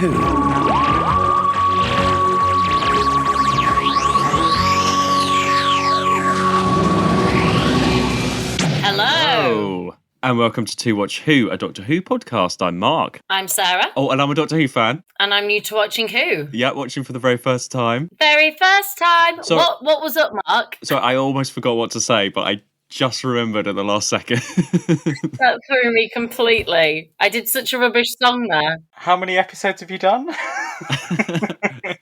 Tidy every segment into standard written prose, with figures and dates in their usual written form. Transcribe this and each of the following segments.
Who. Hello. And welcome to To Watch Who, a Doctor Who podcast. I'm Mark. I'm Sarah. Oh, and I'm a Doctor Who fan. And I'm new to watching Who. Yeah, watching for the very first time. Very first time. So, what was up, Mark? So I almost forgot what to say, but I just remembered at the last second. That threw me completely. I did such a rubbish song there. How many episodes have you done? I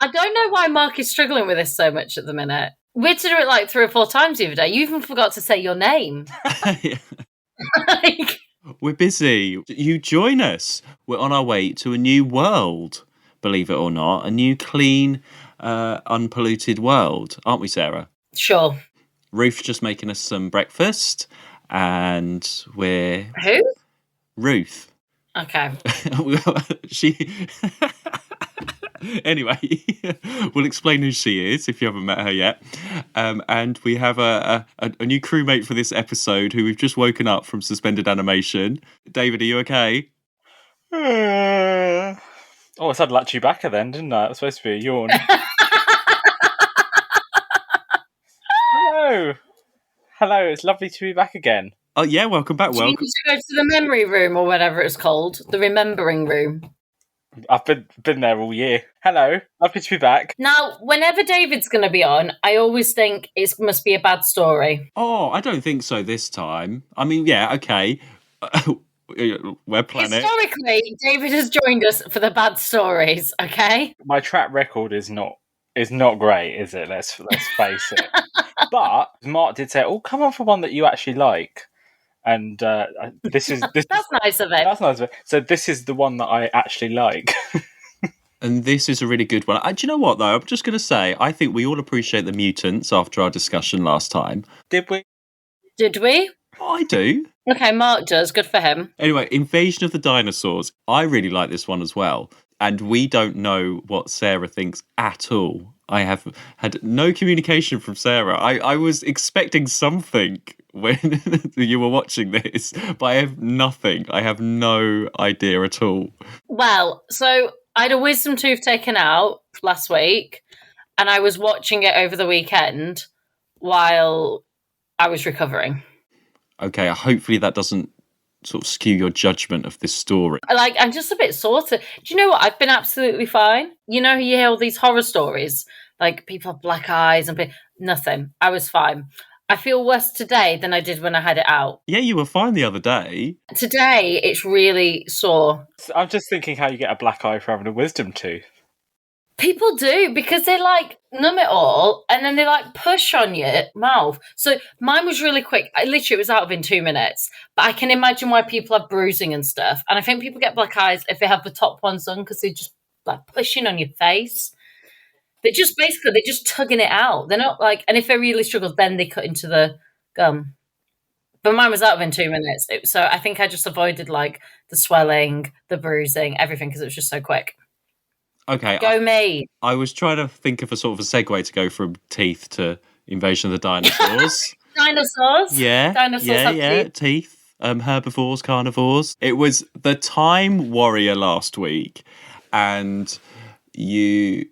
don't know why Mark is struggling with this so much at the minute. We had to do it like 3 or 4 times the other day. You even forgot to say your name. We're busy. You join us. We're on our way to a new world, believe it or not. A new, clean, unpolluted world. Aren't we, Sarah? Sure. Ruth's just making us some breakfast. And we're... Who? Ruth. Okay. Anyway, we'll explain who she is if you haven't met her yet. And we have a new crewmate for this episode who we've just woken up from suspended animation. David, are you okay? I said Chewbacca then, didn't I? It was supposed to be a yawn. Hello, it's lovely to be back again. Oh yeah, welcome back. Do you need to go to the memory room or whatever it's called? The remembering room. I've been there all year. Hello, lovely to be back. Now, whenever David's going to be on, I always think it must be a bad story. Oh, I don't think so this time. I mean, yeah, okay. We're planning. Historically, David has joined us for the bad stories, okay? My track record is not great, is it? Let's face it. But Mark did say, "Oh, come on for one that you actually like." And this is that's nice of it. That's nice of it. So this is the one that I actually like. And this is a really good one. Do you know what, though? I'm just going to say, I think we all appreciate the mutants after our discussion last time. Did we? Did we? I do. Okay, Mark does. Good for him. Anyway, Invasion of the Dinosaurs. I really like this one as well. And we don't know what Sarah thinks at all. I have had no communication from Sarah. I was expecting something when you were watching this, but I have nothing. I have no idea at all. Well, so I had a wisdom tooth taken out last week, and I was watching it over the weekend while I was recovering. Okay, hopefully that doesn't sort of skew your judgment of this story. I'm just a bit sorted. Do you know what? I've been absolutely fine. You know, you hear all these horror stories, like people have black eyes and nothing. I was fine. I feel worse today than I did when I had it out. Yeah, you were fine the other day. Today, it's really sore. I'm just thinking how you get a black eye for having a wisdom tooth. People do, because they numb it all and then they push on your mouth. So mine was really quick. It was out within 2 minutes. But I can imagine why people have bruising and stuff. And I think people get black eyes if they have the top ones on because they're just pushing on your face. They're just tugging it out. They're not and if they really struggle, then they cut into the gum. But mine was out within 2 minutes. So I think I just avoided the swelling, the bruising, everything because it was just so quick. Okay. Go me. I was trying to think of a sort of a segue to go from teeth to Invasion of the Dinosaurs. Dinosaurs? Yeah. Dinosaurs have teeth. Herbivores, carnivores. It was the Time Warrior last week, and you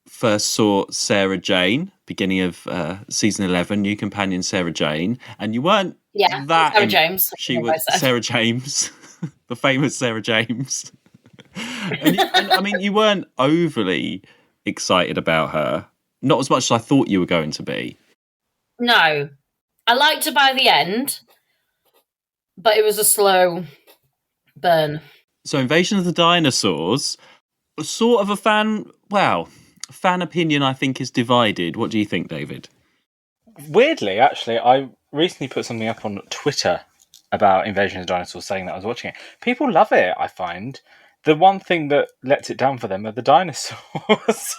first saw Sarah Jane, beginning of season 11, new companion Sarah Jane, and you weren't that... Sarah James. She was Sarah James, the famous Sarah James. and you weren't overly excited about her. Not as much as I thought you were going to be. No. I liked her by the end, but it was a slow burn. So Invasion of the Dinosaurs, sort of a fan opinion I think is divided. What do you think, David? Weirdly, actually, I recently put something up on Twitter about Invasion of the Dinosaurs saying that I was watching it. People love it, I find. The one thing that lets it down for them are the dinosaurs.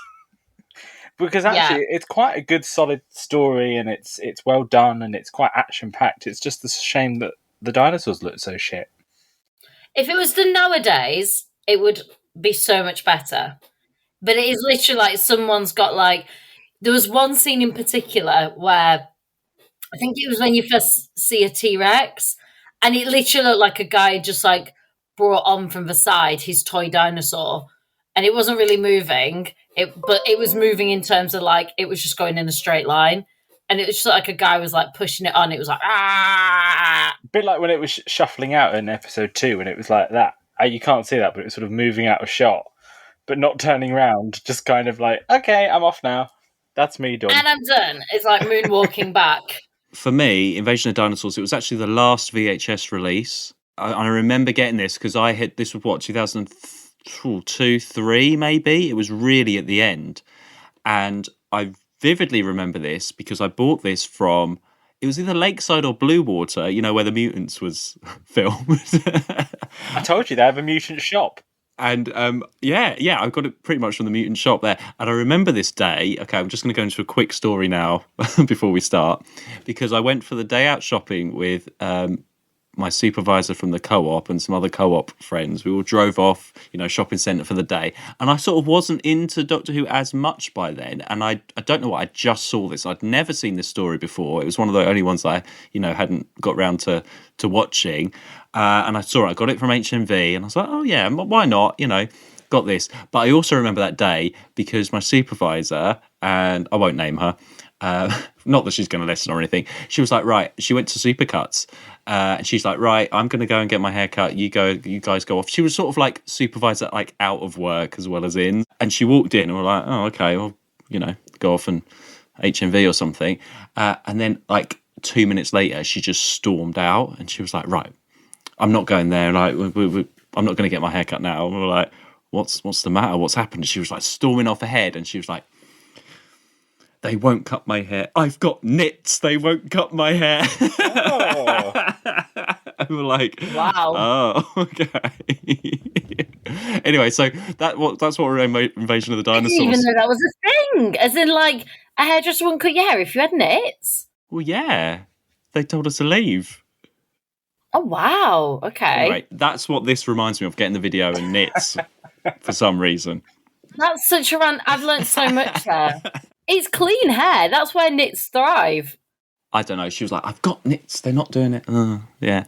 Because actually, it's quite a good, solid story, and it's well done, and it's quite action-packed. It's just a shame that the dinosaurs look so shit. If it was done nowadays, it would be so much better. But it is literally someone's got there was one scene in particular where I think it was when you first see a T-Rex, and it literally looked like a guy just brought on from the side his toy dinosaur and it wasn't really moving. But it was moving in terms of like it was just going in a straight line, and it was just like a guy was like pushing it on. It was like ah, A bit like when it was shuffling out in episode 2, and it was like that. You can't see that, but it was sort of moving out of shot, but not turning around. Just kind of like, okay, I'm off now. That's me done. and I'm done. It's like moonwalking back. For me, Invasion of Dinosaurs, it was actually the last VHS release. I remember getting this because I hit this was what 2002, 3 maybe. It was really at the end, and I vividly remember this because I bought this from. It was either Lakeside or Blue Water, where the Mutants was filmed. I told you they have a mutant shop. And yeah, I've got it pretty much from the Mutant shop there. And I remember this day. Okay, I'm just going to go into a quick story now before we start, because I went for the day out shopping with my supervisor from the co-op and some other co-op friends. We all drove off, shopping centre for the day. And I sort of wasn't into Doctor Who as much by then. And I don't know what, I just saw this. I'd never seen this story before. It was one of the only ones I, hadn't got round to watching. And I saw it. I got it from HMV. And I was like, oh yeah, why not? Got this. But I also remember that day because my supervisor, and I won't name her, not that she's going to listen or anything. She was like, right. She went to Supercuts, and she's like, right. I'm going to go and get my hair cut. You guys go off. She was sort of like supervisor, like out of work as well as in. And she walked in, and we're like, oh, okay. Well, go off and HMV or something. And then like 2 minutes later, she just stormed out, and she was like, right. I'm not going there. Like, I'm not going to get my hair cut now. And we were like, what's the matter? What's happened? She was like storming off ahead, and she was like, they won't cut my hair. I've got nits. They won't cut my hair. Oh. And we're like, Wow. Oh, okay. Anyway, so that's what we're Invasion of the Dinosaurs. I didn't even know that was a thing. As in, like, a hairdresser wouldn't cut your hair if you had nits. Well, yeah. They told us to leave. Oh, wow. Okay. Anyway, that's what this reminds me of, getting the video and nits for some reason. That's such a run. I've learned so much there. It's clean hair. That's where nits thrive. I don't know. She was like, I've got nits. They're not doing it. Yeah.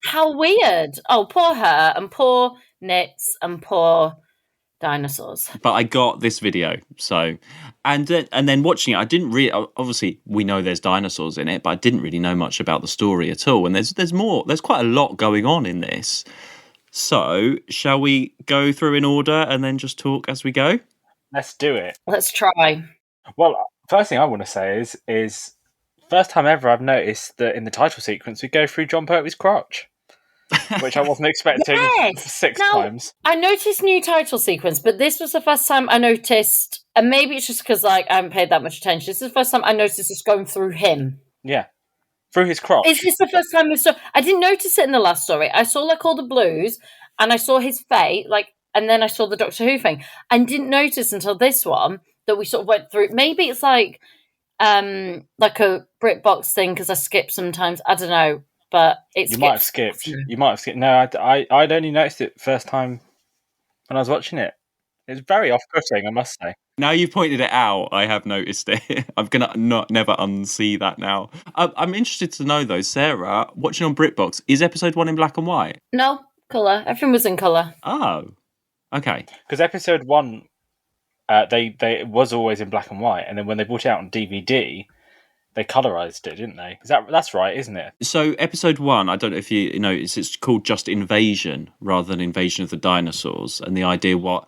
How weird. Oh, poor her and poor nits and poor dinosaurs. But I got this video, so and then watching it, I didn't really. Obviously, we know there's dinosaurs in it, but I didn't really know much about the story at all. And there's more. There's quite a lot going on in this. So, shall we go through in order and then just talk as we go? Let's do it. Let's try. Well, first thing I want to say is first time ever I've noticed that in the title sequence we go through John Pertwee's crotch, which I wasn't expecting. Yes! 6 Now, times. I noticed new title sequence, but this was the first time I noticed, and maybe it's just because like I haven't paid that much attention. This is the first time I noticed it's going through him. Yeah. Through his crotch. Is this the first time we saw? I didn't notice it in the last story. I saw like all the blues, and I saw his face, and then I saw the Doctor Who thing. I didn't notice until this one that we sort of went through. Maybe it's like a BritBox thing because I skip sometimes. I don't know, but it's You might have skipped. No, I'd only noticed it first time when I was watching it. It's very off-putting, I must say. Now you've pointed it out, I have noticed it. I'm gonna never unsee that now. I'm interested to know though, Sarah, watching on BritBox, is episode 1 in black and white? No colour. Everything was in colour. Oh, okay. Because episode 1, they was always in black and white, and then when they brought it out on DVD, they colorized it, didn't they? That's right, isn't it? So episode 1, I don't know if you know, it's called just Invasion rather than Invasion of the Dinosaurs, and the idea was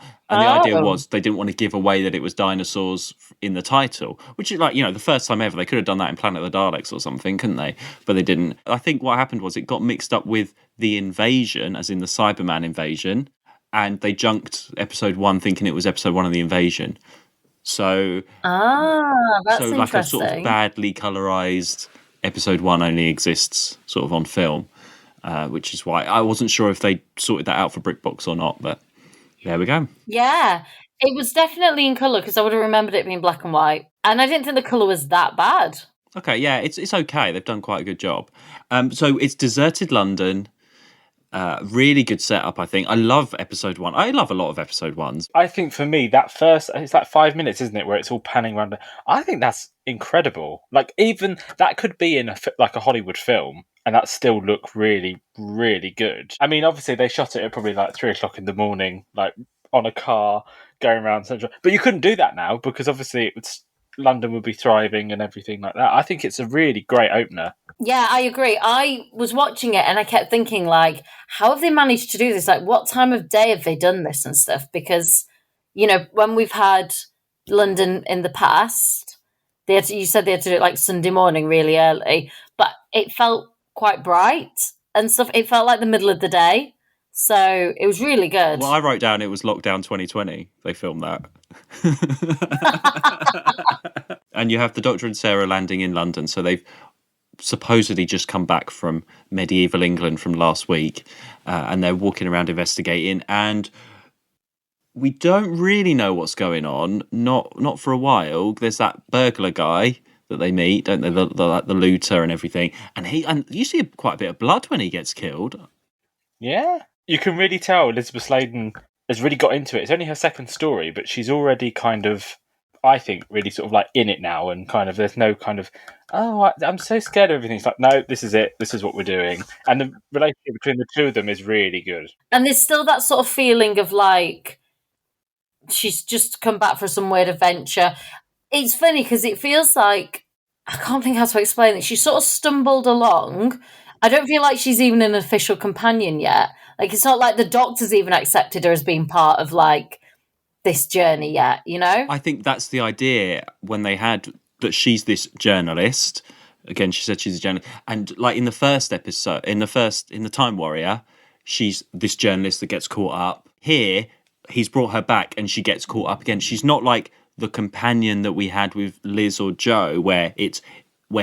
they didn't want to give away that it was dinosaurs in the title, which is like, the first time ever. They could have done that in Planet of the Daleks or something, couldn't they? But they didn't. I think what happened was it got mixed up with the invasion, as in the Cyberman invasion, and they junked episode 1 thinking it was episode 1 of the invasion. So, that's so interesting. like a sort of badly colorized episode 1 only exists sort of on film, which is why I wasn't sure if they sorted that out for BritBox or not. But there we go. Yeah, it was definitely in colour because I would have remembered it being black and white, and I didn't think the colour was that bad. Okay, yeah, it's okay. They've done quite a good job. So it's deserted London. Really good setup, I think. I love episode 1. I love a lot of episode 1s. I think for me, that first, it's like 5 minutes, isn't it, where it's all panning around. I think that's incredible. Like, even that could be in a Hollywood film, and that still look really, really good. I mean, obviously, they shot it at probably like 3 o'clock in the morning, like on a car going around Central. But you couldn't do that now because obviously London would be thriving and everything like that. I think it's a really great opener. Yeah, I agree. I was watching it and I kept thinking, like, how have they managed to do this? Like, what time of day have they done this and stuff? Because, you know, when we've had London in the past, you said they had to do it like Sunday morning really early, but it felt quite bright and stuff. It felt like the middle of the day. So it was really good. Well, I wrote down it was lockdown 2020. They filmed that. And you have the Doctor and Sarah landing in London. So they've supposedly just come back from medieval England from last week. And they're walking around investigating. And we don't really know what's going on. Not for a while. There's that burglar guy that they meet, don't they? The looter and everything. And you see quite a bit of blood when he gets killed. Yeah. You can really tell Elizabeth Sladen has really got into it. It's only her second story, but she's already kind of, I think, really sort of like in it now, and kind of there's no kind of, I'm so scared of everything. It's like, no, this is it. This is what we're doing. And the relationship between the two of them is really good. And there's still that sort of feeling of like she's just come back for some weird adventure. It's funny because it feels like, I can't think how to explain it. She sort of stumbled along. I don't feel like she's even an official companion yet. Like, it's not like the Doctor's even accepted her as being part of, like, this journey yet, you know? I think that's the idea when they had that she's this journalist. Again, she said she's a journalist. And, like, in the first episode, in the Time Warrior, she's this journalist that gets caught up. Here, he's brought her back and she gets caught up again. She's not like the companion that we had with Liz or Joe, where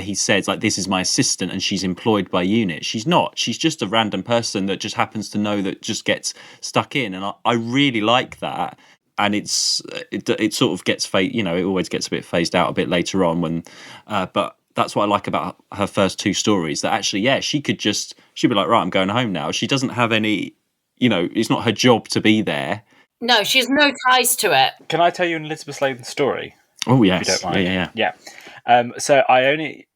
he says, like, this is my assistant and she's employed by UNIT. She's not. She's just a random person that just happens to know that just gets stuck in. And I really like that. And it sort of gets, it always gets a bit phased out a bit later on but that's what I like about her first two stories, that actually, yeah, she'd be like, right, I'm going home now. She doesn't have any, it's not her job to be there. No, she has no ties to it. Can I tell you an Elizabeth Sladen story? Oh, yes. If you don't mind. Yeah. So I only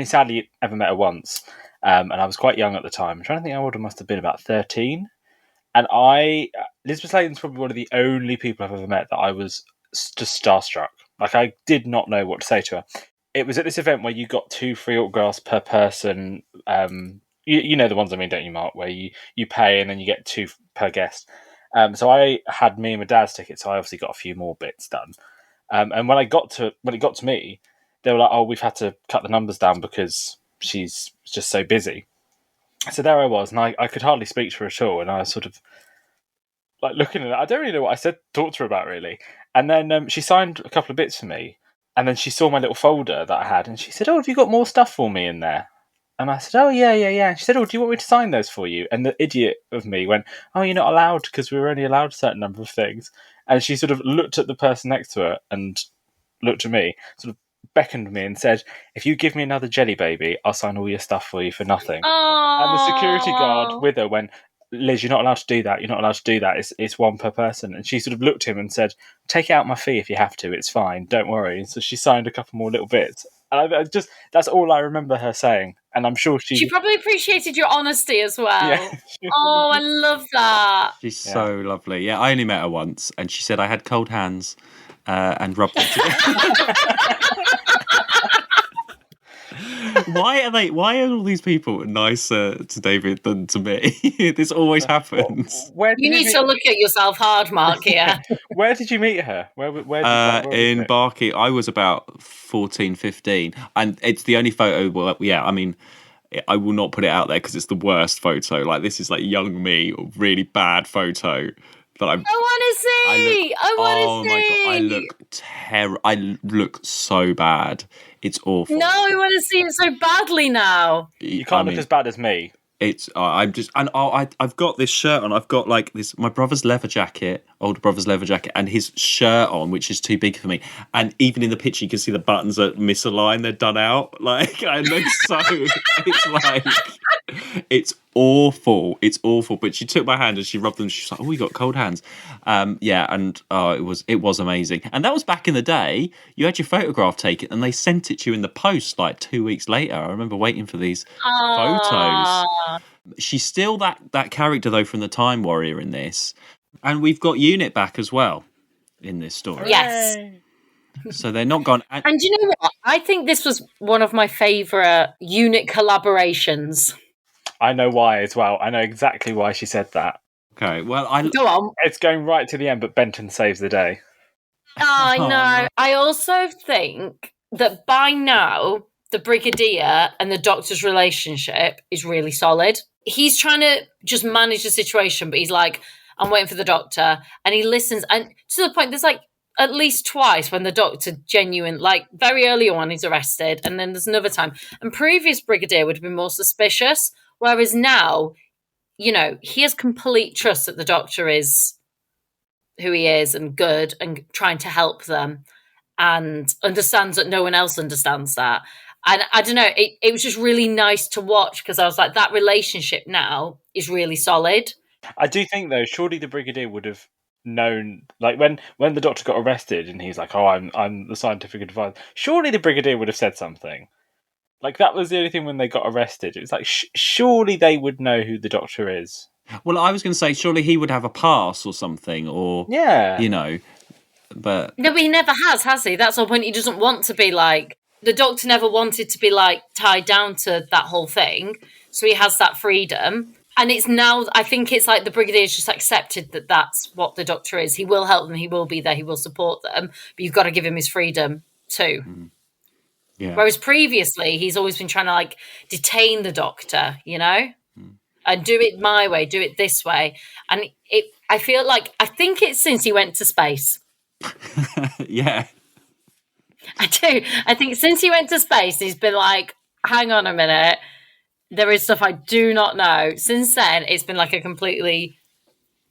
sadly ever met her once, and I was quite young at the time. I'm trying to think how old I must have been, about 13. And Elizabeth Sladen's probably one of the only people I've ever met that I was just starstruck. Like, I did not know what to say to her. It was at this event where you got 2 free autographs per person. You know the ones I mean, don't you, Mark? Where you pay and then you get 2 per guest. So I had me and my dad's ticket, so I obviously got a few more bits done. And when it got to me, they were like, "Oh, we've had to cut the numbers down because she's just so busy." So there I was, and I could hardly speak to her at all, and I was sort of like looking at her. I don't really know what I talked to her about, really. And then she signed a couple of bits for me, and then she saw my little folder that I had, and she said, "Oh, have you got more stuff for me in there?" And I said, "Oh, yeah. And she said, "Oh, do you want me to sign those for you?" And the idiot of me went, "Oh, you're not allowed, because we were only allowed a certain number of things." And she sort of looked at the person next to her and looked at me, sort of beckoned me and said, "If you give me another jelly baby, I'll sign all your stuff for you for nothing." Aww. And the security guard with her went, "Liz, you're not allowed to do that. You're not allowed to do that. It's 1 per person." And she sort of looked at him and said, "Take out my fee if you have to. It's fine. Don't worry." And so she signed a couple more little bits. And that's all I remember her saying. And I'm sure she probably appreciated your honesty as well. Yeah. Oh, I love that. She's so lovely. Yeah, I only met her once, and she said I had cold hands and rubbed them together. Why are all these people nicer to David than to me? This always happens. You need to look at yourself hard, Mark, here. Where did you meet her? Where in Barking. I was about 14, 15. And it's the only photo, I will not put it out there because it's the worst photo. Like, this is like young me, really bad photo. That I want to see. I want to see. My God, I look so bad. It's awful. No, I want to see it so badly now. You can't look as bad as me. It's I've got this shirt on. I've got like this my brother's leather jacket, older brother's leather jacket, and his shirt on, which is too big for me. And even in the picture, you can see the buttons are misaligned; they're done out. Like, I look so. It's like it's awful. It's awful. But she took my hand and she rubbed them. She's like, "Oh, you got cold hands." It was amazing. And that was back in the day. You had your photograph taken, and they sent it to you in the post like 2 weeks later. I remember waiting for these photos. She's still that character though from the Time Warrior in this. And we've got Unit back as well in this story. Yes. Hooray! So they're not gone. And you know what? I think this was one of my favourite unit collaborations. I know why as well. I know exactly why she said that. Okay, well, Go on. It's going right to the end, but Benton saves the day. I know. no. I also think that by now, the Brigadier and the Doctor's relationship is really solid. He's trying to just manage the situation, but he's like, I'm waiting for the Doctor. And he listens. And to the point, there's like at least twice when the Doctor like very early on, he's arrested. And then there's another time. And previous Brigadier would have been more suspicious. Whereas now, you know, he has complete trust that the Doctor is who he is and good and trying to help them and understands that no one else understands that. And I don't know, it was just really nice to watch because I was like, that relationship now is really solid. I do think, though, surely the Brigadier would have known, like when the Doctor got arrested and he's like, "Oh, I'm the scientific advisor." Surely the Brigadier would have said something. Like that was the only thing when they got arrested. It was like surely they would know who the Doctor is. Well, I was going to say, surely he would have a pass or something, or Yeah, you know, but No, but he never has he? That's the point. He doesn't want to be like, the Doctor never wanted to be like tied down to that whole thing. So he has that freedom. And it's now, I think it's like the Brigadier's just accepted that that's what the Doctor is. He will help them, he will be there, he will support them, but you've got to give him his freedom too. yeah. Whereas previously, he's always been trying to like detain the Doctor, you know, and do it my way, do it this way. And I think it's since he went to space. Yeah. I do. I think since he went to space, he's been like, hang on a minute. There is stuff I do not know. Since then, it's been like a completely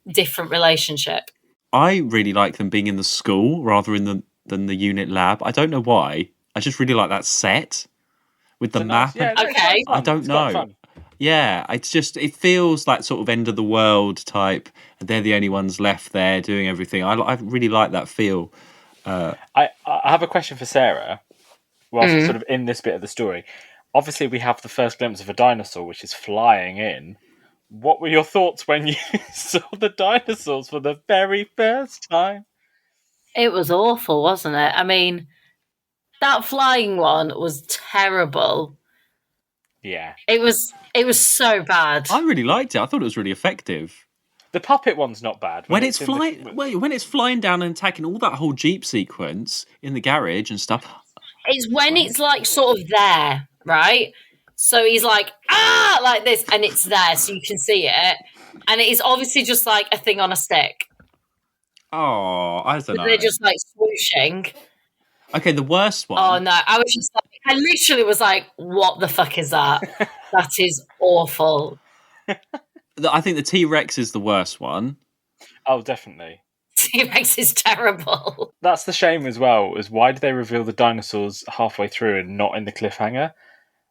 different relationship. I really like them being in the school rather than the unit lab. I don't know why. I just really like that set with the map. Yeah, Okay. it's quite fun. I don't It's quite know. fun. Yeah, it's just, it feels like sort of end of the world type. They're the only ones left there doing everything. I really like that feel. I have a question for Sarah. Whilst we're sort of in this bit of the story, obviously we have the first glimpse of a dinosaur which is flying in. What were your thoughts when you saw the dinosaurs for the very first time? It was awful, wasn't it? I mean, that flying one was terrible. Yeah, It was so bad. I really liked it. I thought it was really effective. the puppet one's not bad. When it's in the- flying, when it's flying down and attacking all that whole Jeep sequence in the garage and stuff. It's when it's like sort of there, right? So he's like, like this, and it's there, so you can see it. And it is obviously just like a thing on a stick. Oh, I don't know. They're just like swooshing. Okay, the worst one. Oh no, I was just like, I literally was like, what the fuck is that? That is awful. I think the T-Rex is the worst one. Oh, definitely. T-Rex is terrible. That's the shame as well. Is why did they reveal the dinosaurs halfway through and not in the cliffhanger?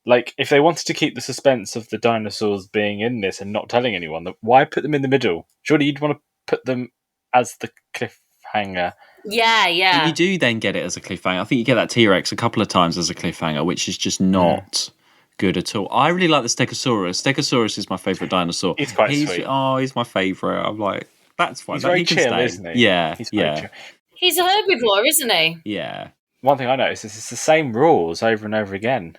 Like, if they wanted to keep the suspense of the dinosaurs being in this and not telling anyone, why put them in the middle? Surely you'd want to put them as the cliffhanger. Yeah. But you do then get it as a cliffhanger. I think you get that T-Rex a couple of times as a cliffhanger, which is just not good at all. I really like the Stegosaurus. Stegosaurus is my favourite dinosaur. He's quite sweet. Oh, he's my favourite. I'm like, that's fine. He's very he can chill, stay. isn't he? Yeah, He's very chill. He's a herbivore, isn't he? yeah. One thing I noticed is it's the same rules over and over again.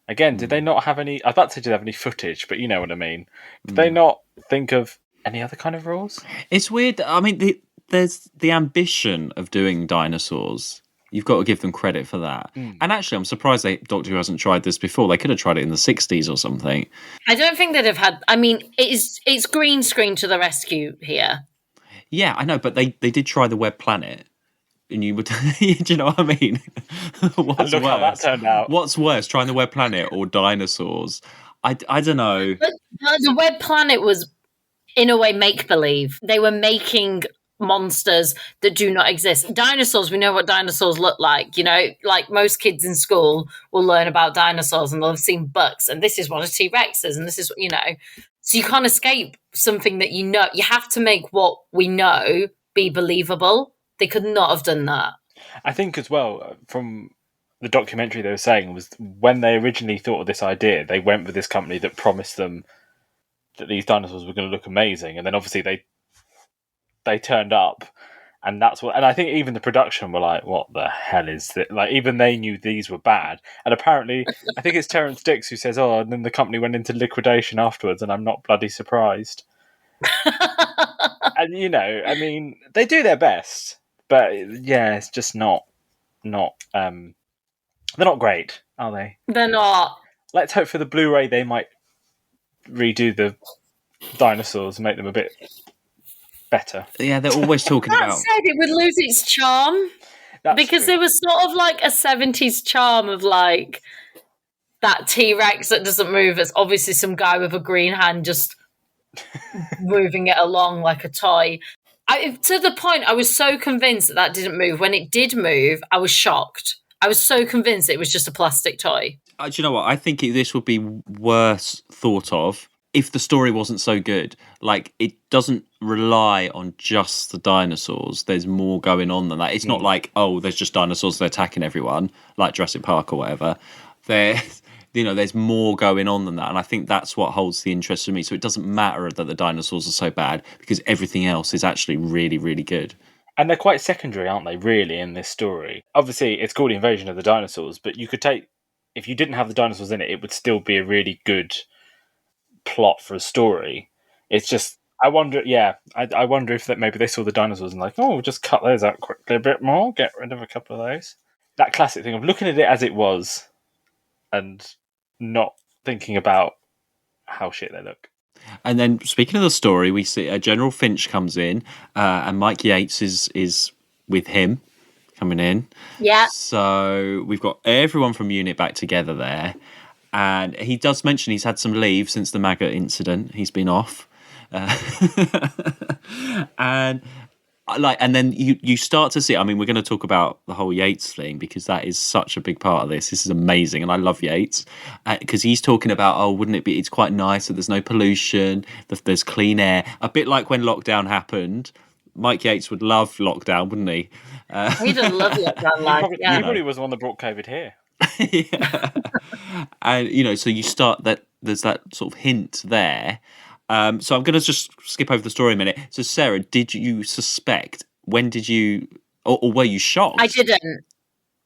Again, did they not have any... I was about to say, did they have any footage, but you know what I mean. Did they not think of any other kind of rules? It's weird. I mean, there's the ambition of doing dinosaurs. You've got to give them credit for that. And actually, I'm surprised Doctor Who hasn't tried this before. They could have tried it in the 60s or something. I don't think they'd have had. I mean, it's green screen to the rescue here. Yeah, I know, but they did try the Web Planet. And you would, do you know what I mean? What's Look how that turned out. What's worse, trying the Web Planet or dinosaurs? I don't know. But the Web Planet was, in a way, make-believe. They were making monsters that do not exist. Dinosaurs, we know what dinosaurs look like. You know, like most kids in school will learn about dinosaurs and they'll have seen bucks. And this is what a T-Rex is. And this is, you know. So you can't escape something that you know. You have to make what we know be believable. They could not have done that. I think as well, from the documentary they were saying, was when they originally thought of this idea, they went with this company that promised them that these dinosaurs were going to look amazing. And then obviously they they turned up. And that's what, and I think even the production were like, "What the hell is this?" Like, even they knew these were bad. And apparently, I think it's Terrence Dicks who says, "Oh, and then the company went into liquidation afterwards, and I'm not bloody surprised." And I mean, they do their best, but yeah, it's just not. They're not great, are they? They're not. Let's hope for the Blu-ray they might redo the dinosaurs and make them a bit better. Yeah, they're always talking That about. said, it would lose its charm. Because there was sort of like a 70s charm of like that T-Rex that doesn't move. It's obviously some guy with a green hand just moving it along like a toy. To the point, I was so convinced that didn't move. When it did move, I was shocked. I was so convinced it was just a plastic toy. Do you know what? I think this would be worse thought of if the story wasn't so good. Like, it doesn't rely on just the dinosaurs. There's more going on than that. It's not like, oh, there's just dinosaurs, they're attacking everyone, like Jurassic Park or whatever. There's more going on than that. And I think that's what holds the interest for me. So it doesn't matter that the dinosaurs are so bad, because everything else is actually really, really good. And they're quite secondary, aren't they, really, in this story? Obviously, it's called Invasion of the Dinosaurs, but you could take... If you didn't have the dinosaurs in it, it would still be a really good plot for a story. It's just... I wonder if that maybe they saw the dinosaurs and like, oh, we'll just cut those out quickly a bit more, get rid of a couple of those. That classic thing of looking at it as it was and not thinking about how shit they look. And then, speaking of the story, we see General Finch comes in, and Mike Yates is with him coming in. Yeah. So we've got everyone from UNIT back together there, and he does mention he's had some leave since the maggot incident. He's been off, and then you start to see. I mean, we're going to talk about the whole Yates thing because that is such a big part of this. This is amazing, and I love Yates because he's talking about, oh, wouldn't it be? It's quite nice that there's no pollution, that there's clean air. A bit like when lockdown happened. Mike Yates would love lockdown, wouldn't he? He does love lockdown. He probably was the one that brought COVID here. Yeah. And so you start that. There's that sort of hint there. So I'm going to just skip over the story a minute. So, Sarah, did you suspect? When did you, or were you shocked? I didn't.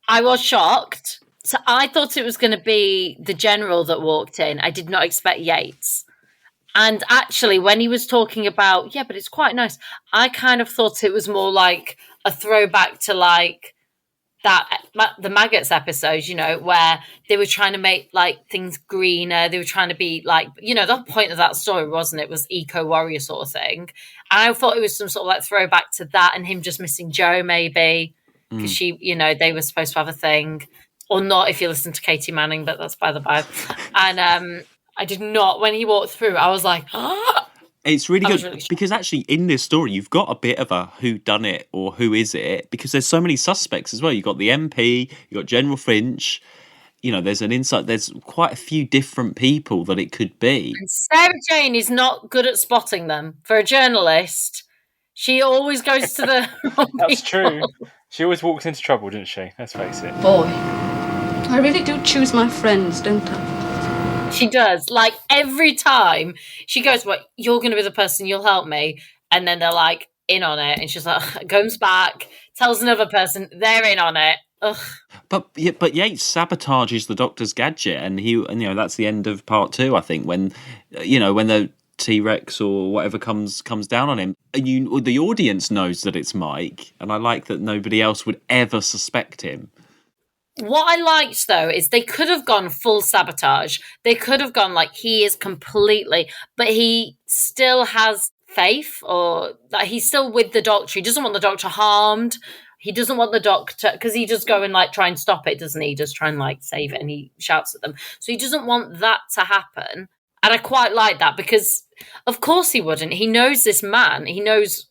I was shocked. So I thought it was going to be the general that walked in. I did not expect Yates. And actually, when he was talking about, yeah, but it's quite nice, I kind of thought it was more like a throwback to like the maggots episode, where they were trying to make like things greener. They were trying to be like, the whole point of that story, wasn't it? Was eco warrior sort of thing. And I thought it was some sort of like throwback to that, and him just missing Jo maybe because she, they were supposed to have a thing, or not if you listen to Katie Manning, but that's by the by. And I did not. When he walked through, I was like, oh. It's really good because actually in this story you've got a bit of a who done it or who is it, because there's so many suspects as well. You've got the MP, you've got General Finch, there's an insight. There's quite a few different people that it could be. And Sarah Jane is not good at spotting them. For a journalist, she always goes to the wrong That's people. true. She always walks into trouble, doesn't she? Let's face it. Boy, I really do choose my friends, don't I? She does. Like, every time she goes, well, you're going to be the person, you'll help me. And then they're like, in on it. And she's like, goes back, tells another person, they're in on it. Ugh. But Yates sabotages the Doctor's gadget, and that's the end of part 2, I think, when the T-Rex or whatever comes down on him. The audience knows that it's Mike, and I like that nobody else would ever suspect him. What I liked, though, is they could have gone full sabotage. They could have gone like he is completely, but he still has faith, or that he's still with the Doctor. He doesn't want the Doctor harmed. He doesn't want the Doctor, because he does go and like try and stop it, doesn't he? He does try and like save it, and he shouts at them. So he doesn't want that to happen. And I quite like that, because of course he wouldn't. He knows this man. He knows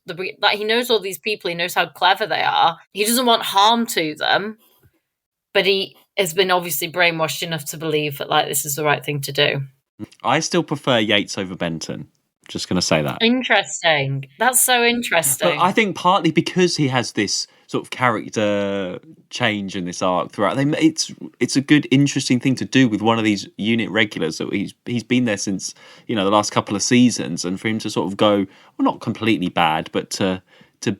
he knows all these people. He knows how clever they are. He doesn't want harm to them. But he has been obviously brainwashed enough to believe that like this is the right thing to do. I still prefer Yates over Benton. Just going to say that. Interesting. That's so interesting. But I think partly because he has this sort of character change in this arc throughout, it's a good, interesting thing to do with one of these unit regulars that he's been there since the last couple of seasons, and for him to sort of go, well, not completely bad, but to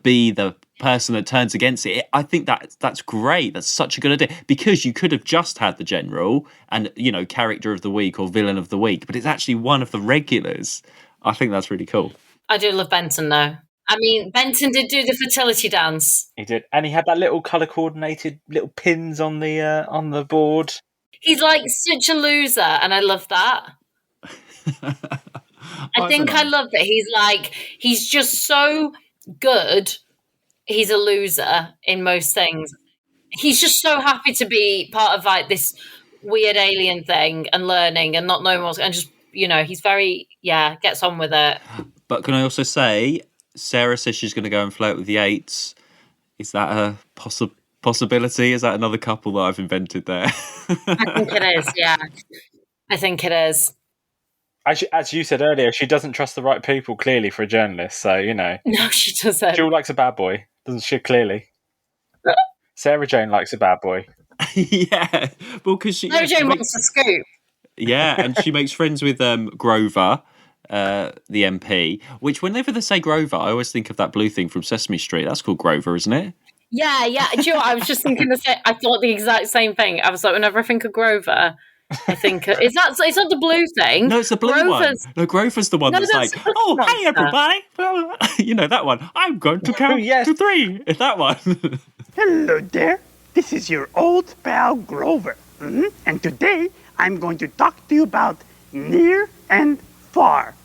be the person that turns against it. I think that's great. That's such a good idea, because you could have just had the general and character of the week or villain of the week, but it's actually one of the regulars. I think that's really cool. I do love Benton, though. I mean, Benton did do the fertility dance. He did, and he had that little colour coordinated little pins on the board. He's like such a loser, and I love that. I think I love that he's just so good. He's a loser in most things. He's just so happy to be part of like this weird alien thing and learning and not knowing what's, and just he's very gets on with it. But can I also say, Sarah says she's going to go and flirt with the Eights. Is that a possibility? Is that another couple that I've invented there? I think it is. Yeah, I think it is. As you said earlier, she doesn't trust the right people, clearly, for a journalist. So, No, she doesn't. Jill likes a bad boy, doesn't she, clearly? Sarah Jane likes a bad boy. Yeah. Well, because Sarah Jane wants to scoop. Yeah, and she makes friends with Grover, the MP, which whenever they say Grover, I always think of that blue thing from Sesame Street. That's called Grover, isn't it? Yeah. Do you know what? I was just thinking I thought the exact same thing. I was like, whenever I think of Grover, I think it's not the blue thing. No, it's the blue one. No, Grover's the one that's like, oh, hey, everybody. That one. I'm going to count to 3. That one. Hello there. This is your old pal Grover. And today, I'm going to talk to you about near and far.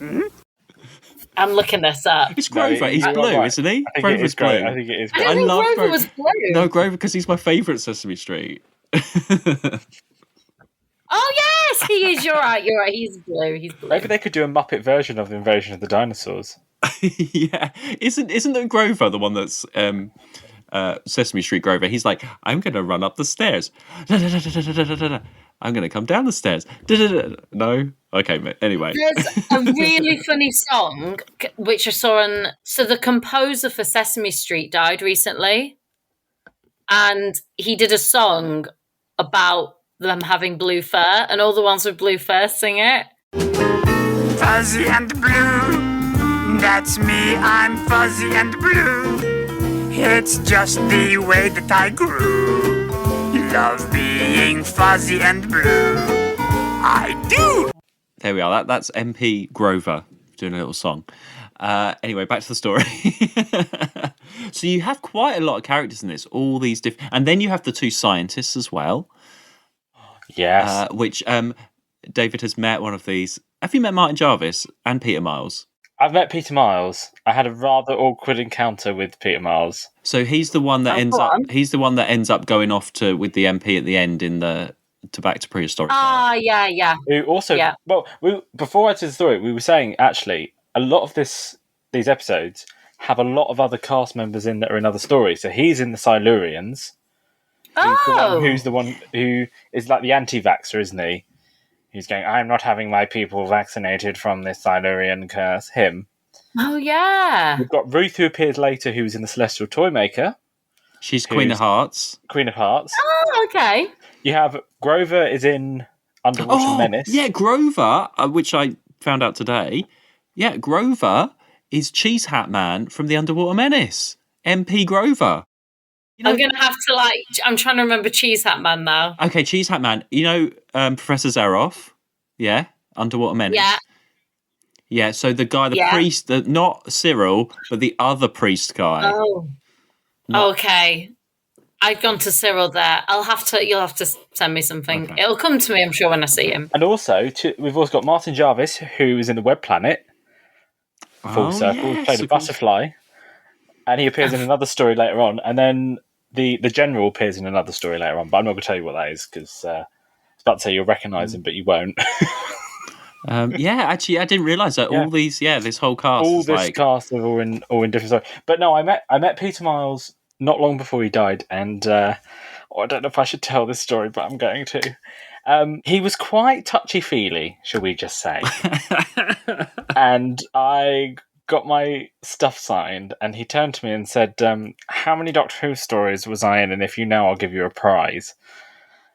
I'm looking this up. It's Grover. He's blue, isn't he? Grover's blue. I think it is. I didn't think Grover was blue. No, Grover, because he's my favourite Sesame Street. Oh yes, he is. You're right. He's blue. Maybe they could do a Muppet version of the Invasion of the Dinosaurs. Yeah, isn't that Grover the one that's Sesame Street Grover? He's like, I'm going to run up the stairs. I'm going to come down the stairs. No, okay. Anyway, there's a really funny song which I saw on. So the composer for Sesame Street died recently, and he did a song about them having blue fur, and all the ones with blue fur sing it. Fuzzy and blue, that's me, I'm fuzzy and blue. It's just the way that I grew. Love being fuzzy and blue. I do. There we are. That's MP Grover doing a little song. Anyway, back to the story. So you have quite a lot of characters in this, all these different, and then you have the 2 scientists as well. Yes. Which David has met one of these. Have you met Martin Jarvis and Peter Miles? I've met Peter Miles. I had a rather awkward encounter with Peter Miles. So he's the one that He's the one that ends up going off with the MP at the end back to prehistoric. Yeah. Who also? Yeah. Well, before I told the story, we were saying actually a lot of these episodes have a lot of other cast members in that are in other stories. So he's in the Silurians. Who's the one who is like the anti-vaxxer, isn't he? He's going, I'm not having my people vaccinated from this Silurian curse. Him. Oh, yeah. We've got Ruth, who appears later, who's in the Celestial Toymaker. She's Queen of Hearts. Queen of Hearts. Oh, okay. You have Grover is in Underwater Menace. Yeah, Grover, which I found out today. Yeah, Grover is Cheese Hat Man from the Underwater Menace. MP Grover. I'm going to have to I'm trying to remember Cheese Hat Man now. Okay, Cheese Hat Man. Professor Zaroff? Yeah, Underwater Menace. Yeah. Yeah, so the guy, priest, not Cyril, but the other priest guy. Oh. Okay. I've gone to Cyril there. You'll have to send me something. Okay. It'll come to me, I'm sure, when I see him. And also, we've also got Martin Jarvis, who is in the Web Planet. Full circle. Yes, played a butterfly. And he appears in another story later on. And then the general appears in another story later on. But I'm not going to tell you what that is, because I was about to say you'll recognise him, but you won't. Actually, I didn't realise that all these, this whole cast, cast are all in different stories. But no, I met Peter Miles not long before he died, and I don't know if I should tell this story, but I'm going to. He was quite touchy-feely, shall we just say. And I got my stuff signed, and he turned to me and said, how many Doctor Who stories was I in? And if you know, I'll give you a prize.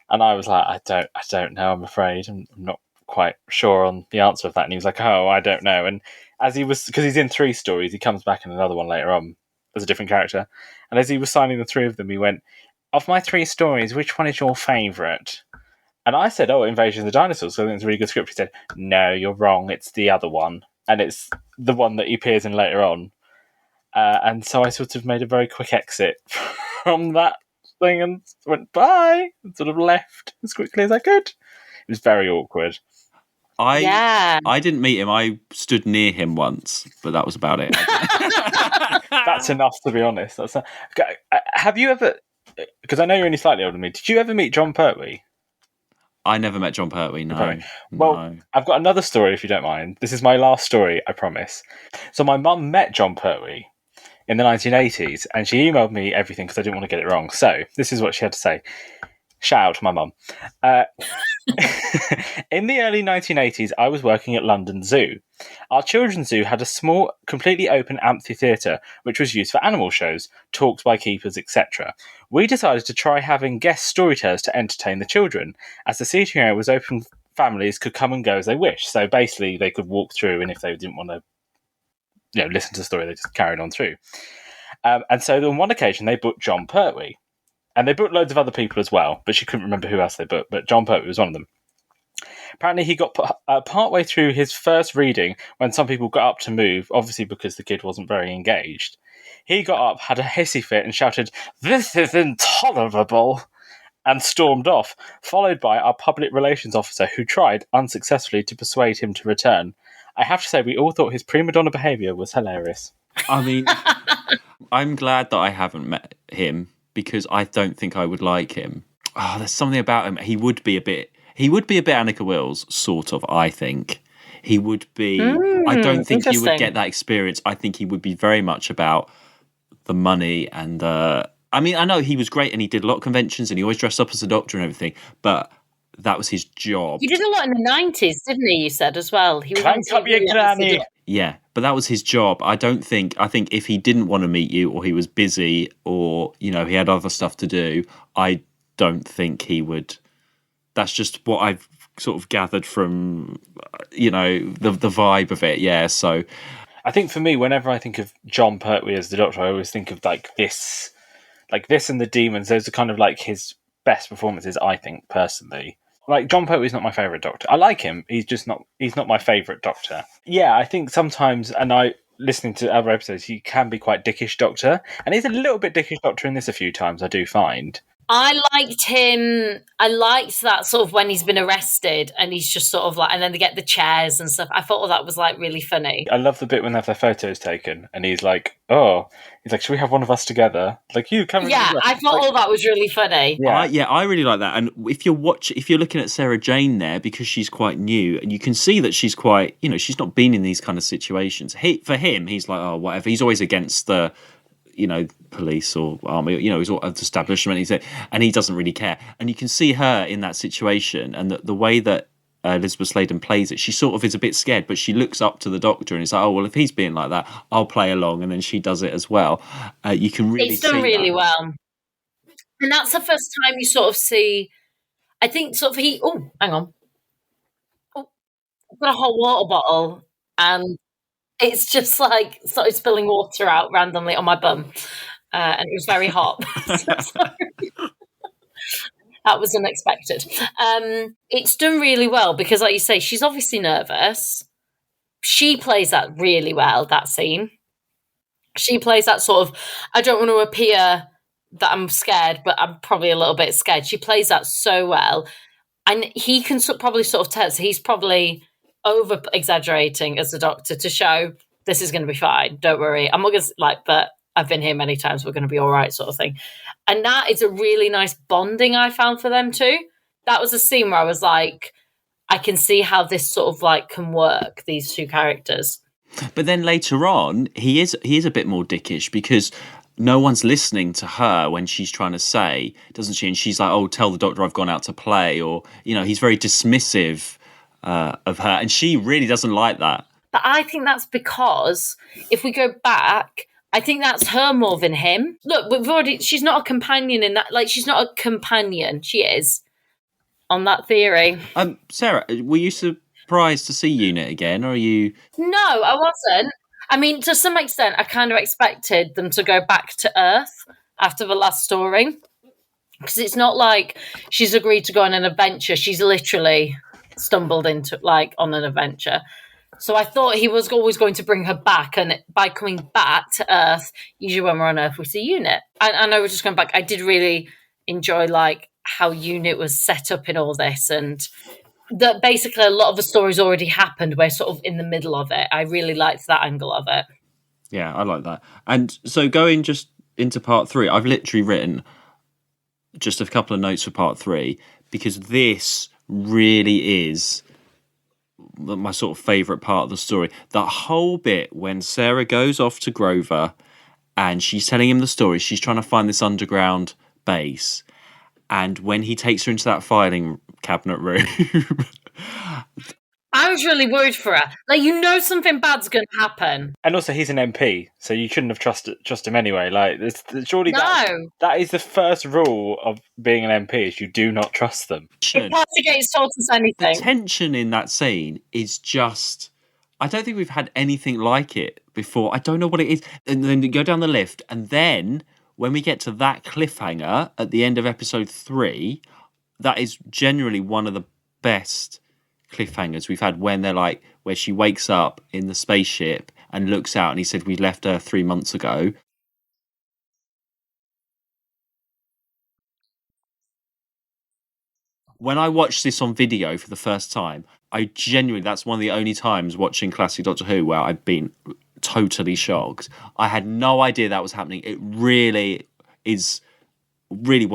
And I was like, I don't know, I'm afraid. I'm not quite sure on the answer of that. And he was like, oh, I don't know. And as he was, because he's in 3 stories, he comes back in another one later on as a different character. And as he was signing the 3 of them, he went, of my 3 stories, which one is your favourite? And I said, oh, Invasion of the Dinosaurs. So I think it's a really good script. He said, no, you're wrong. It's the other one. And it's the one that he appears in later on. And so I sort of made a very quick exit from that thing and went, bye, and sort of left as quickly as I could. It was very awkward. I didn't meet him. I stood near him once, but that was about it. That's enough, to be honest. Have you ever, because I know you're only slightly older than me, did you ever meet John Pertwee? I never met John Pertwee, no. Okay. Well, no. I've got another story, if you don't mind. This is my last story, I promise. So my mum met John Pertwee in the 1980s, and she emailed me everything because I didn't want to get it wrong. So this is what she had to say. Shout out to my mum. In the early 1980s, I was working at London Zoo. Our children's zoo had a small, completely open amphitheatre, which was used for animal shows, talks by keepers, etc. We decided to try having guest storytellers to entertain the children. As the seating area was open, families could come and go as they wished. So basically, they could walk through, and if they didn't want to listen to the story, they just carried on through. And so on one occasion, they booked John Pertwee. And they booked loads of other people as well, but she couldn't remember who else they booked, but John Pertwee was one of them. Apparently he got partway through his first reading when some people got up to move, obviously because the kid wasn't very engaged. He got up, had a hissy fit and shouted, "This is intolerable," and stormed off, followed by our public relations officer who tried, unsuccessfully, to persuade him to return. I have to say, we all thought his prima donna behaviour was hilarious. I mean, I'm glad that I haven't met him, because I don't think I would like him. Oh, there's something about him. He would be a bit Annika Wills, sort of, I think. He would be... I don't think you would get that experience. I think he would be very much about the money and... I mean, I know he was great and he did a lot of conventions and he always dressed up as a doctor and everything, but that was his job. He did a lot in the 90s, didn't he, you said, as well? He was Clank up your granny! Yeah, but that was his job. I think if he didn't want to meet you or he was busy or, he had other stuff to do, I don't think he would. That's just what I've sort of gathered from, the vibe of it. Yeah, so. I think for me, whenever I think of John Pertwee as the Doctor, I always think of this and the Demons. Those are kind of like his best performances, I think, personally. Like, John Pertwee's not my favourite Doctor. I like him. He's not my favourite Doctor. Yeah, I think sometimes, listening to other episodes, he can be quite dickish Doctor. And he's a little bit dickish Doctor in this a few times, I do find. I liked him. I liked that sort of when he's been arrested and he's just sort of like, and then they get the chairs and stuff. I thought that was like really funny. I love the bit when they have their photos taken and he's like, should we have one of us together? Like, you come. Yeah, I thought all that was really funny. Yeah. I really like that. And if you're looking at Sarah Jane there, because she's quite new, and you can see that she's quite, she's not been in these kind of situations. For him, he's like, oh, whatever. He's always against the, police or army, he's all establishment. And he doesn't really care. And you can see her in that situation, and the way that Elizabeth Sladen plays it, she sort of is a bit scared, but she looks up to the Doctor and is like, oh, well, if he's being like that, I'll play along. And then she does it as well. You can really see it's done really that. well. And that's the first time you sort of see, I think sort of hang on. Oh, I've got a hot water bottle and it's just like started spilling water out randomly on my bum. And it was very hot. That was unexpected. It's done really well because, like you say, she's obviously nervous. She plays that really well, that scene. She plays that sort of, I don't want to appear that I'm scared, but I'm probably a little bit scared. She plays that so well. And he can probably sort of tell, so he's probably over-exaggerating as the Doctor to show this is going to be fine, don't worry. I'm not going to, but I've been here many times, we're going to be all right sort of thing. And that is a really nice bonding I found for them too. That was a scene where I was like, I can see how this sort of can work, these two characters. But then later on, he is a bit more dickish because no one's listening to her when she's trying to say, doesn't she? And she's like, oh, tell the doctor I've gone out to play. Or, he's very dismissive of her. And she really doesn't like that. But I think that's because if we go back, I think that's her more than him. Look, she's not a companion in that. Like, she's not a companion. She is, on that theory. Sarah, were you surprised to see Unit again? Or are you... No, I wasn't. I mean, to some extent, I kind of expected them to go back to Earth after the last story. Because it's not like she's agreed to go on an adventure. She's literally stumbled into, on an adventure. So I thought he was always going to bring her back. And by coming back to Earth, usually when we're on Earth, we see Unit. And I know we're just going back. I did really enjoy, how Unit was set up in all this. And that basically a lot of the stories already happened. We're sort of in the middle of it. I really liked that angle of it. Yeah, I like that. And so going just into part 3, I've literally written just a couple of notes for part 3 because this really is my sort of favourite part of the story. That whole bit when Sarah goes off to Grover and she's telling him the story, she's trying to find this underground base. And when he takes her into that filing cabinet room... I was really worried for her. Something bad's going to happen. And also, he's an MP, so you shouldn't have trust him anyway. Surely No. that is the first rule of being an MP, is you do not trust them. It castigates told us anything. The tension in that scene is just... I don't think we've had anything like it before. I don't know what it is. And then you go down the lift, and then when we get to that cliffhanger at the end of episode 3, that is generally one of the best cliffhangers we've had, when they're where she wakes up in the spaceship and looks out and he said, we left Earth 3 months ago. When I watched this on video for the first time, that's one of the only times watching classic Doctor Who where I've been totally shocked. I had no idea that was happening. It really was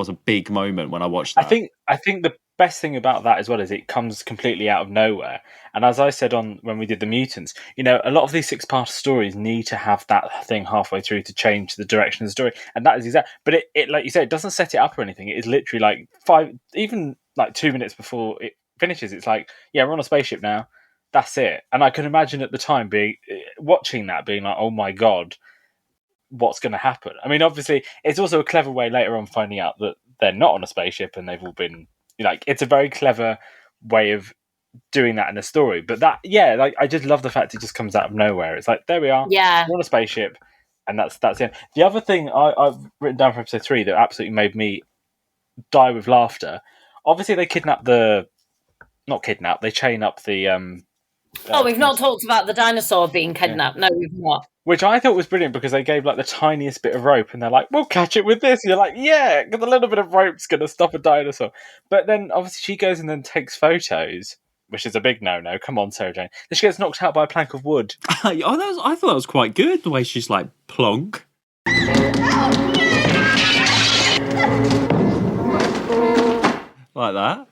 a big moment when I watched that. I think the best thing about that as well is it comes completely out of nowhere. And as I said when we did the Mutants, a lot of these 6-part stories need to have that thing halfway through to change the direction of the story. And that is exact. But it like you said, it doesn't set it up or anything. It is literally 2 minutes before it finishes. It's yeah, we're on a spaceship now. That's it. And I can imagine at the time watching that being like, oh my God, what's going to happen? I mean, obviously, it's also a clever way later on finding out that they're not on a spaceship and they've all been, it's a very clever way of doing that in a story. But I just love the fact it just comes out of nowhere. It's there we are. Yeah. We're on a spaceship and that's it. The other thing I've written down for episode 3 that absolutely made me die with laughter, obviously they chain up the we've not talked about the dinosaur being kidnapped. Yeah. No, we've not. Which I thought was brilliant because they gave the tiniest bit of rope and they're like, we'll catch it with this. And you're yeah, because a little bit of rope's going to stop a dinosaur. But then obviously she goes and then takes photos, which is a big no-no. Come on, Sarah Jane. Then she gets knocked out by a plank of wood. I thought that was quite good, the way she's plonk. Like that.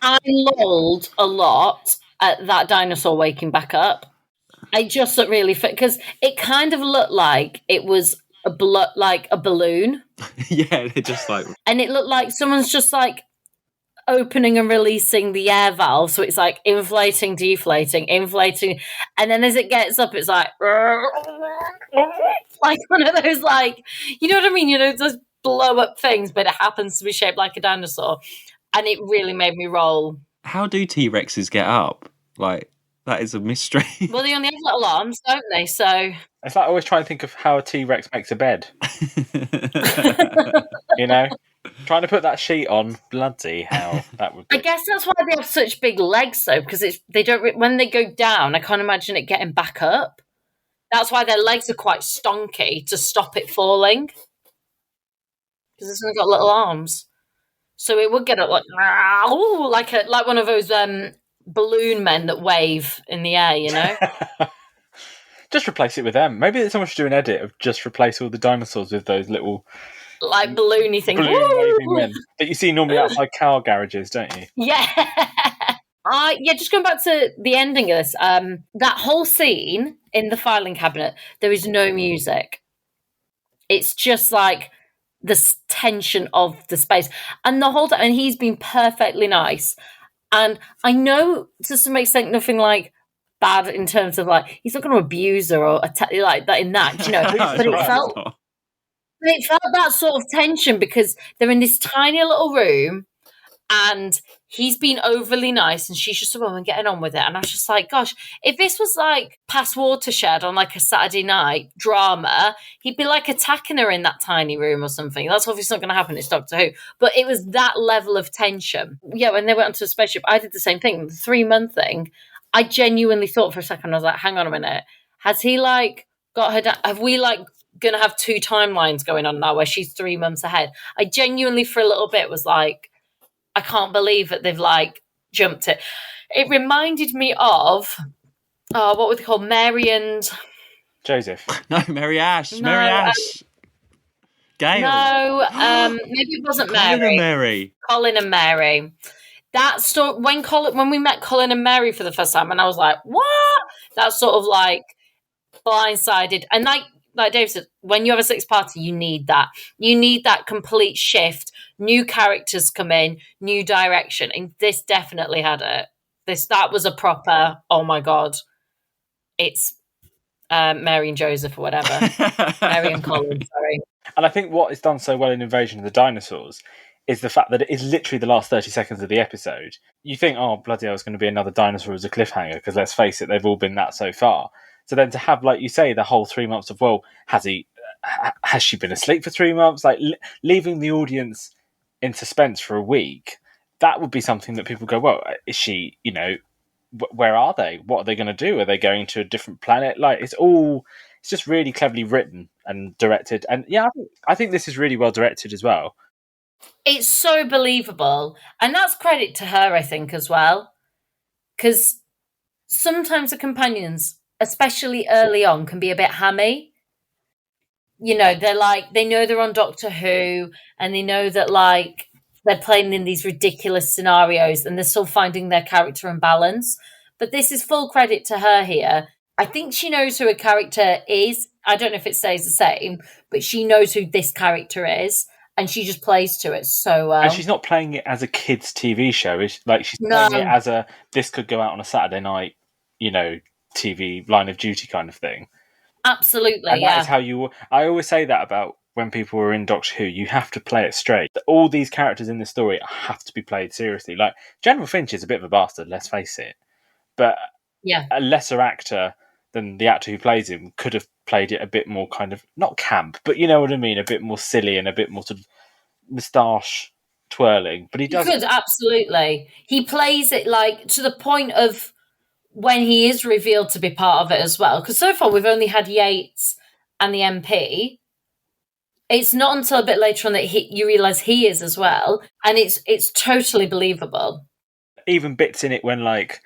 I lolled a lot at that dinosaur waking back up. I just looked really fit because it kind of looked like it was a balloon. Yeah, they're just and it looked like someone's just opening and releasing the air valve, so it's inflating, deflating, inflating, and then as it gets up, it's like one of those you know what I mean? Those blow up things, but it happens to be shaped like a dinosaur. And it really made me roll. How do T-Rexes get up? That is a mystery. Well, they only have little arms, don't they? So it's always trying to think of how a T-Rex makes a bed. Trying to put that sheet on, bloody hell, that would be... I guess that's why they have such big legs, though, because they don't. When they go down, I can't imagine it getting back up. That's why their legs are quite stonky to stop it falling, because it's only got little arms. So it would get up like one of those balloon men that wave in the air, Just replace it with them. Maybe someone should do an edit of just replace all the dinosaurs with those little balloony things. Balloon waving men that you see normally outside car garages, don't you? Yeah. Just going back to the ending of this, that whole scene in the filing cabinet, there is no music. It's just like the tension of the space. And the whole time, and he's been perfectly nice. And I know to some extent nothing like bad in terms of like, he's not going to abuse her or like that in that, you know, but it felt that sort of tension because they're in this tiny little room and he's been overly nice and she's just a woman getting on with it. And I was just like, gosh, if this was like past Watershed on like a Saturday night drama, he'd be like attacking her in that tiny room or something. That's obviously not going to happen. It's Doctor Who. But it was that level of tension. Yeah, when they went onto a spaceship, I did the same thing. The 3-month thing, I genuinely thought for a second, I was like, hang on a minute. Has he like got her down? Have we like going to have 2 timelines going on now where she's 3 months ahead? I genuinely for a little bit was like, I can't believe that they've like jumped it. It reminded me of what would they call Mary and Joseph? No, Mary Ash. Mary Ash. Gail. No, maybe it wasn't Colin Mary. and Mary. Colin and Mary. That story when we met Colin and Mary for the first time, and I was like, what? That's sort of like blindsided. And like Dave said, when you have a 6th party, you need that. You need that complete shift. New characters come in, new direction. And this definitely had it. That was a proper, oh my God, it's Mary and Joseph or whatever. Mary and Colin, sorry. And I think what is done so well in Invasion of the Dinosaurs is the fact that it is literally the last 30 seconds of the episode. You think, oh, bloody hell, it's going to be another dinosaur as a cliffhanger, because let's face it, they've all been that so far. So then to have, like you say, the whole 3 months of, well, has she been asleep for 3 months? Like leaving the audience in suspense for a week, that would be something that people go, well, is she, you know, where are they? What are they going to do? Are they going to a different planet? Like it's just really cleverly written and directed. And yeah, I think this is really well directed as well. It's so believable. And that's credit to her, I think, as well. Because sometimes the companions, especially early on, can be a bit hammy. You know, they know they're on Doctor Who and they know that like they're playing in these ridiculous scenarios and they're still finding their character and balance. But this is full credit to her here. I think she knows who her character is. I don't know if it stays the same, but she knows who this character is. And she just plays to it so well. And she's not playing it as a kids' TV show. She's playing it as this could go out on a Saturday night, you know, TV line of duty kind of thing. Absolutely, and that is how I always say that about when people are in Doctor Who, you have to play it straight. All these characters in the story have to be played seriously. Like, General Finch is a bit of a bastard, let's face it. But a lesser actor than the actor who plays him could have played it a bit more kind of, not camp, but you know what I mean, a bit more silly and a bit more sort of moustache twirling. But he does. He could, absolutely. He plays it like to the point of when he is revealed to be part of it as well. Because so far we've only had Yates and the MP. It's not until a bit later on that you realise he is as well. And it's totally believable. Even bits in it when like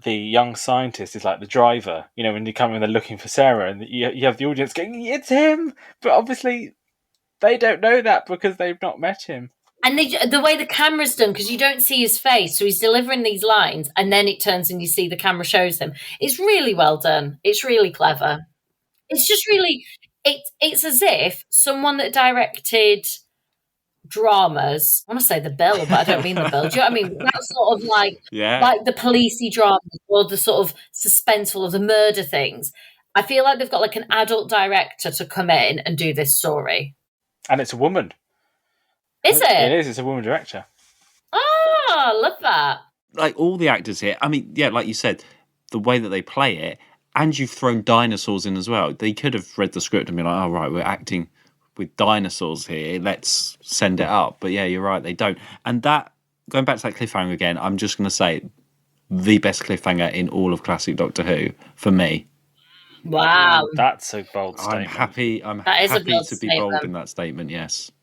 the young scientist is like the driver, you know, when you come in, they're looking for Sarah, and you have the audience going, it's him! But obviously they don't know that because they've not met him. And the way the camera's done, because you don't see his face, so he's delivering these lines, and then it turns and you see the camera shows him. It's really well done. It's really clever. It's just really... It's as if someone that directed dramas, I want to say The Bill, but I don't mean The Bill. Do you know what I mean? That sort of like the policey dramas or the sort of suspenseful of the murder things. I feel like they've got like an adult director to come in and do this story. And it's a woman. Is it? It is. It's a woman director. Oh, I love that. Like all the actors here, I mean, yeah, like you said, the way that they play it, and you've thrown dinosaurs in as well. They could have read the script and been like, oh, right, we're acting with dinosaurs here. Let's send it up. But yeah, you're right, they don't. And that, going back to that cliffhanger again, I'm just going to say the best cliffhanger in all of classic Doctor Who for me. Wow. That's a bold statement. I'm happy to be bold in that statement, yes.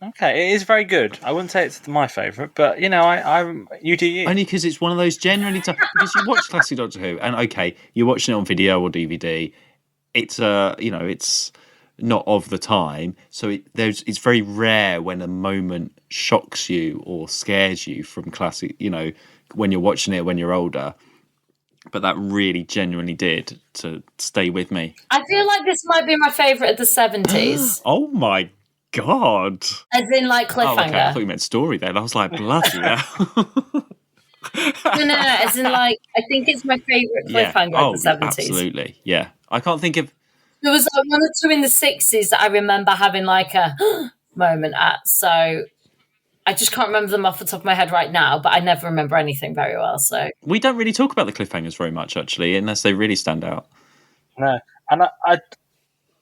Okay, it is very good. I wouldn't say it's my favourite, but you know, you do you. Only because it's one of those generally because you watch classic Doctor Who, and okay, you're watching it on video or DVD. It's it's not of the time, so it's very rare when a moment shocks you or scares you from classic, when you're watching it when you're older. But that really genuinely did to stay with me. I feel like this might be my favourite of the 70s. Oh my God. As in, like, cliffhanger. Oh, okay. I thought you meant story then. I was like, bloody hell. No. As in, like, I think it's my favourite cliffhanger of the 70s. Absolutely. Yeah. I can't think of... There was like 1 or 2 in the 60s that I remember having like a moment at. So I just can't remember them off the top of my head right now, but I never remember anything very well. So we don't really talk about the cliffhangers very much, actually, unless they really stand out. No, and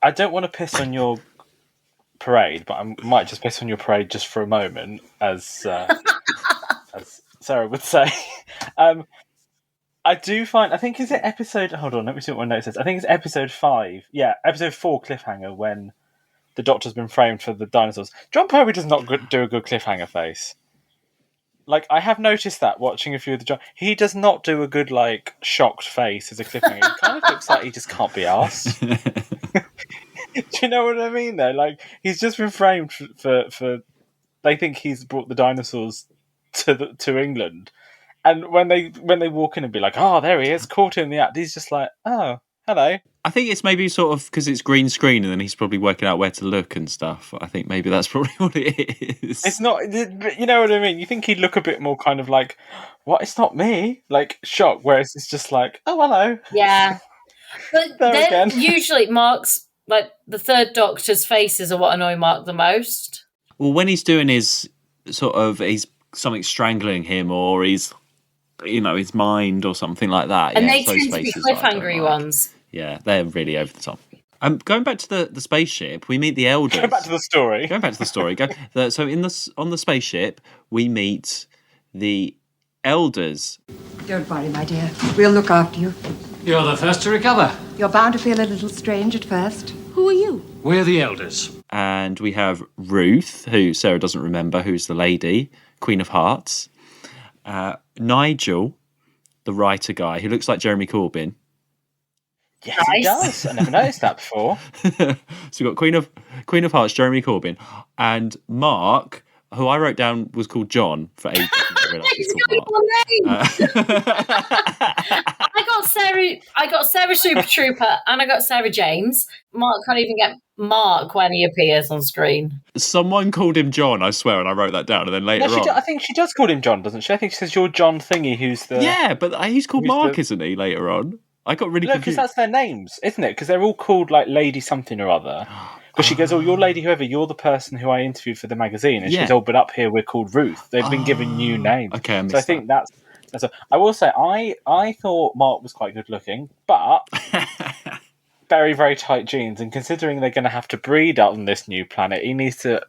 I don't want to piss on your parade, but I might just piss on your parade just for a moment, as Sarah would say. I do find, I think, is it episode... Hold on, let me see what my note says. I think it's episode 5. Yeah, episode 4 cliffhanger, when the Doctor's been framed for the dinosaurs. John Pertwee does not do a good cliffhanger face. Like, I have noticed that watching a few of the John... He does not do a good, like, shocked face as a cliffhanger. It kind of looks like he just can't be arsed. Do you know what I mean, though? Like, he's just been framed for they think he's brought the dinosaurs to England. And when they walk in and be like, oh, there he is, caught in the act, he's just like, oh, hello. I think it's maybe sort of because it's green screen and then he's probably working out where to look and stuff. I think maybe that's probably what it is. It's not, you know what I mean? You think he'd look a bit more kind of like, what? It's not me? Like, shocked, whereas it's just like, oh, hello. Yeah. But then usually Mark's, like, the third Doctor's faces are what annoy Mark the most. Well, when he's doing his sort of, he's something strangling him or he's, his mind or something like that. And they tend to be cliffhangery ones. Yeah, they're really over the top. Going back to the spaceship, we meet the elders. Going back to the story. So on the spaceship, we meet the elders. Don't worry, my dear. We'll look after you. You're the first to recover. You're bound to feel a little strange at first. Who are you? We're the elders. And we have Ruth, who Sarah doesn't remember, who's the lady, Queen of Hearts. Nigel, the writer guy, who looks like Jeremy Corbyn. Yes, nice. He does. I never noticed that before. So we've got Queen of Hearts, Jeremy Corbyn, and Mark, who I wrote down was called John for ages. I got Sarah Super Trooper and I got Sarah James. Mark can't even get Mark when he appears on screen. Someone called him John, I swear, and I wrote that down. And then later on, I think she does call him John, doesn't she? I think she says you're John Thingy, who's the... Yeah, but he's called Mark, isn't he? Later on, I got really confused. Because that's their names, isn't it? Because they're all called like Lady something or other. Because she goes, "Oh, you're Lady whoever. You're the person who I interviewed for the magazine." And she goes, "Oh, but up here we're called Ruth." They've been given new names. Okay, I think that's. I will say, I thought Mark was quite good looking, but very, very tight jeans. And considering they're going to have to breed on this new planet, he needs to,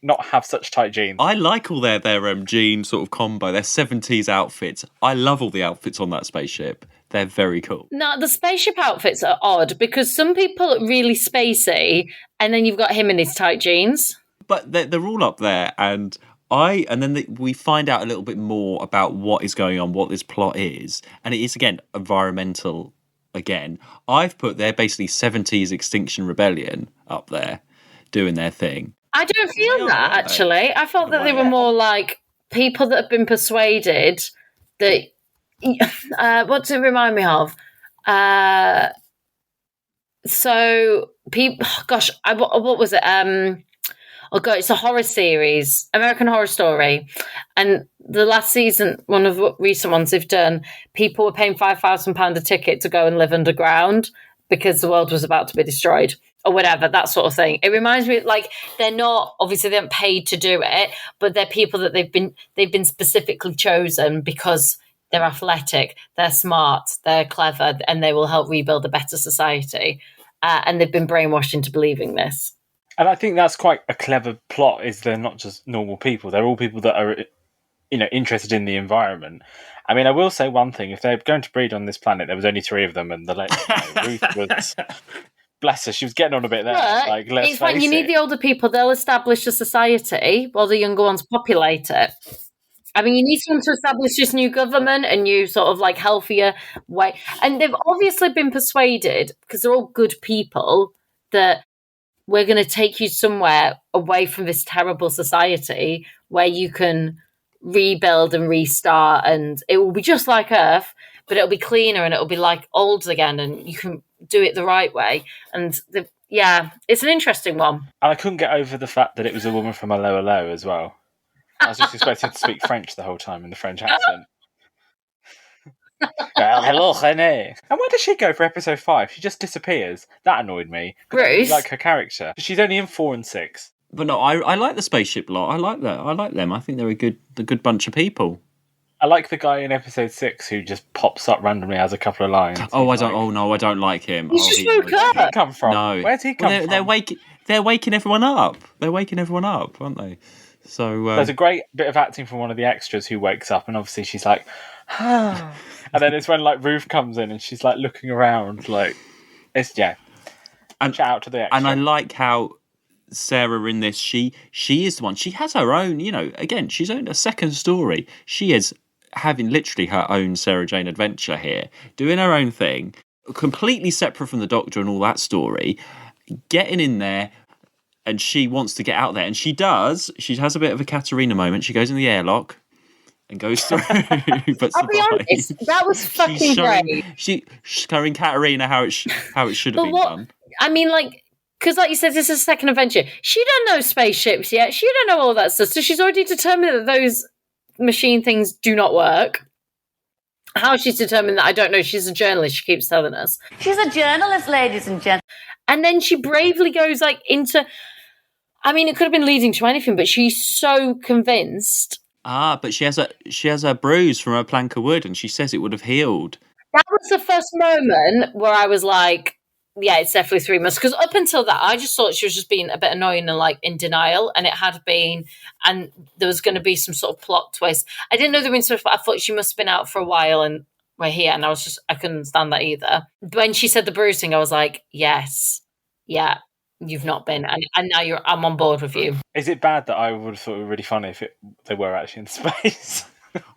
not have such tight jeans. I like all their jean sort of combo. Their 70s outfits. I love all the outfits on that spaceship. They're very cool. Now, the spaceship outfits are odd because some people are really spacey, and then you've got him in his tight jeans. But they're all up there, and then we find out a little bit more about what is going on, what this plot is, and it is again environmental. Again, I've put they're basically 70s Extinction Rebellion up there, doing their thing. I don't feel that actually. I felt that they were more like people that have been persuaded that. What does it remind me of? So people, what was it? It's a horror series, American Horror Story, and the last season, one of the recent ones they've done, people were paying £5,000 a ticket to go and live underground because the world was about to be destroyed or whatever, that sort of thing. It reminds me, like, they haven't paid to do it, but they're people that they've been specifically chosen because they're athletic, they're smart, they're clever, and they will help rebuild a better society. And they've been brainwashed into believing this. And I think that's quite a clever plot, is they're not just normal people. They're all people that are, interested in the environment. I mean, I will say one thing. If they're going to breed on this planet, there was only 3 of them, and Ruth was... Bless her, she was getting on a bit there. But it's fine. You need the older people. They'll establish a society while the younger ones populate it. I mean, you need someone to establish this new government, a new sort of like healthier way. And they've obviously been persuaded, because they're all good people, that we're going to take you somewhere away from this terrible society where you can rebuild and restart, and it will be just like Earth, but it'll be cleaner and it'll be like old again, and you can do it the right way. And it's an interesting one. And I couldn't get over the fact that it was a woman from a lower low as well. I was just expecting to speak French the whole time in the French accent. Hello, René. And where does she go for episode 5? She just disappears. That annoyed me. Bruce? Like her character. She's only in 4 and 6. But no, I like the spaceship lot. I like that. I like them. I think they're a good bunch of people. I like the guy in episode 6 who just pops up randomly, has a couple of lines. Oh, I don't like him. He's just woke Where'd he up. come from? No. Where's he come from? They're waking everyone up. They're waking everyone up, aren't they? So there's a great bit of acting from one of the extras who wakes up, and obviously she's like, ah. And then it's when like Ruth comes in and she's like looking around, like it's And shout out to the extra. And I like how Sarah in this, she is the one. She has her own, again, she's owned a second story. She is having literally her own Sarah Jane adventure here, doing her own thing, completely separate from the Doctor and all that story, getting in there. And she wants to get out there, and she does. She has a bit of a Katerina moment. She goes in the airlock and goes through. But I'll be honest, that was fucking great. She's showing Katerina how it should have been done. I mean, like, because like you said, this is a second adventure. She don't know spaceships yet. She don't know all that stuff. So she's already determined that those machine things do not work. How she's determined that, I don't know. She's a journalist. She keeps telling us. She's a journalist, ladies and gentlemen. And then she bravely goes like into... I mean, it could have been leading to anything, but she's so convinced. But she has a bruise from her plank of wood, and she says it would have healed. That was the first moment where I was like, yeah, it's definitely 3 months. Because up until that, I just thought she was just being a bit annoying and like in denial, and it had been, and there was going to be some sort of plot twist. I didn't know there was stuff, but I thought she must have been out for a while and we're here, and I couldn't stand that either. When she said the bruising, I was like, yes, yeah. You've not been, and now I'm on board with you. Is it bad that I would have thought it would be really funny if they were actually in space?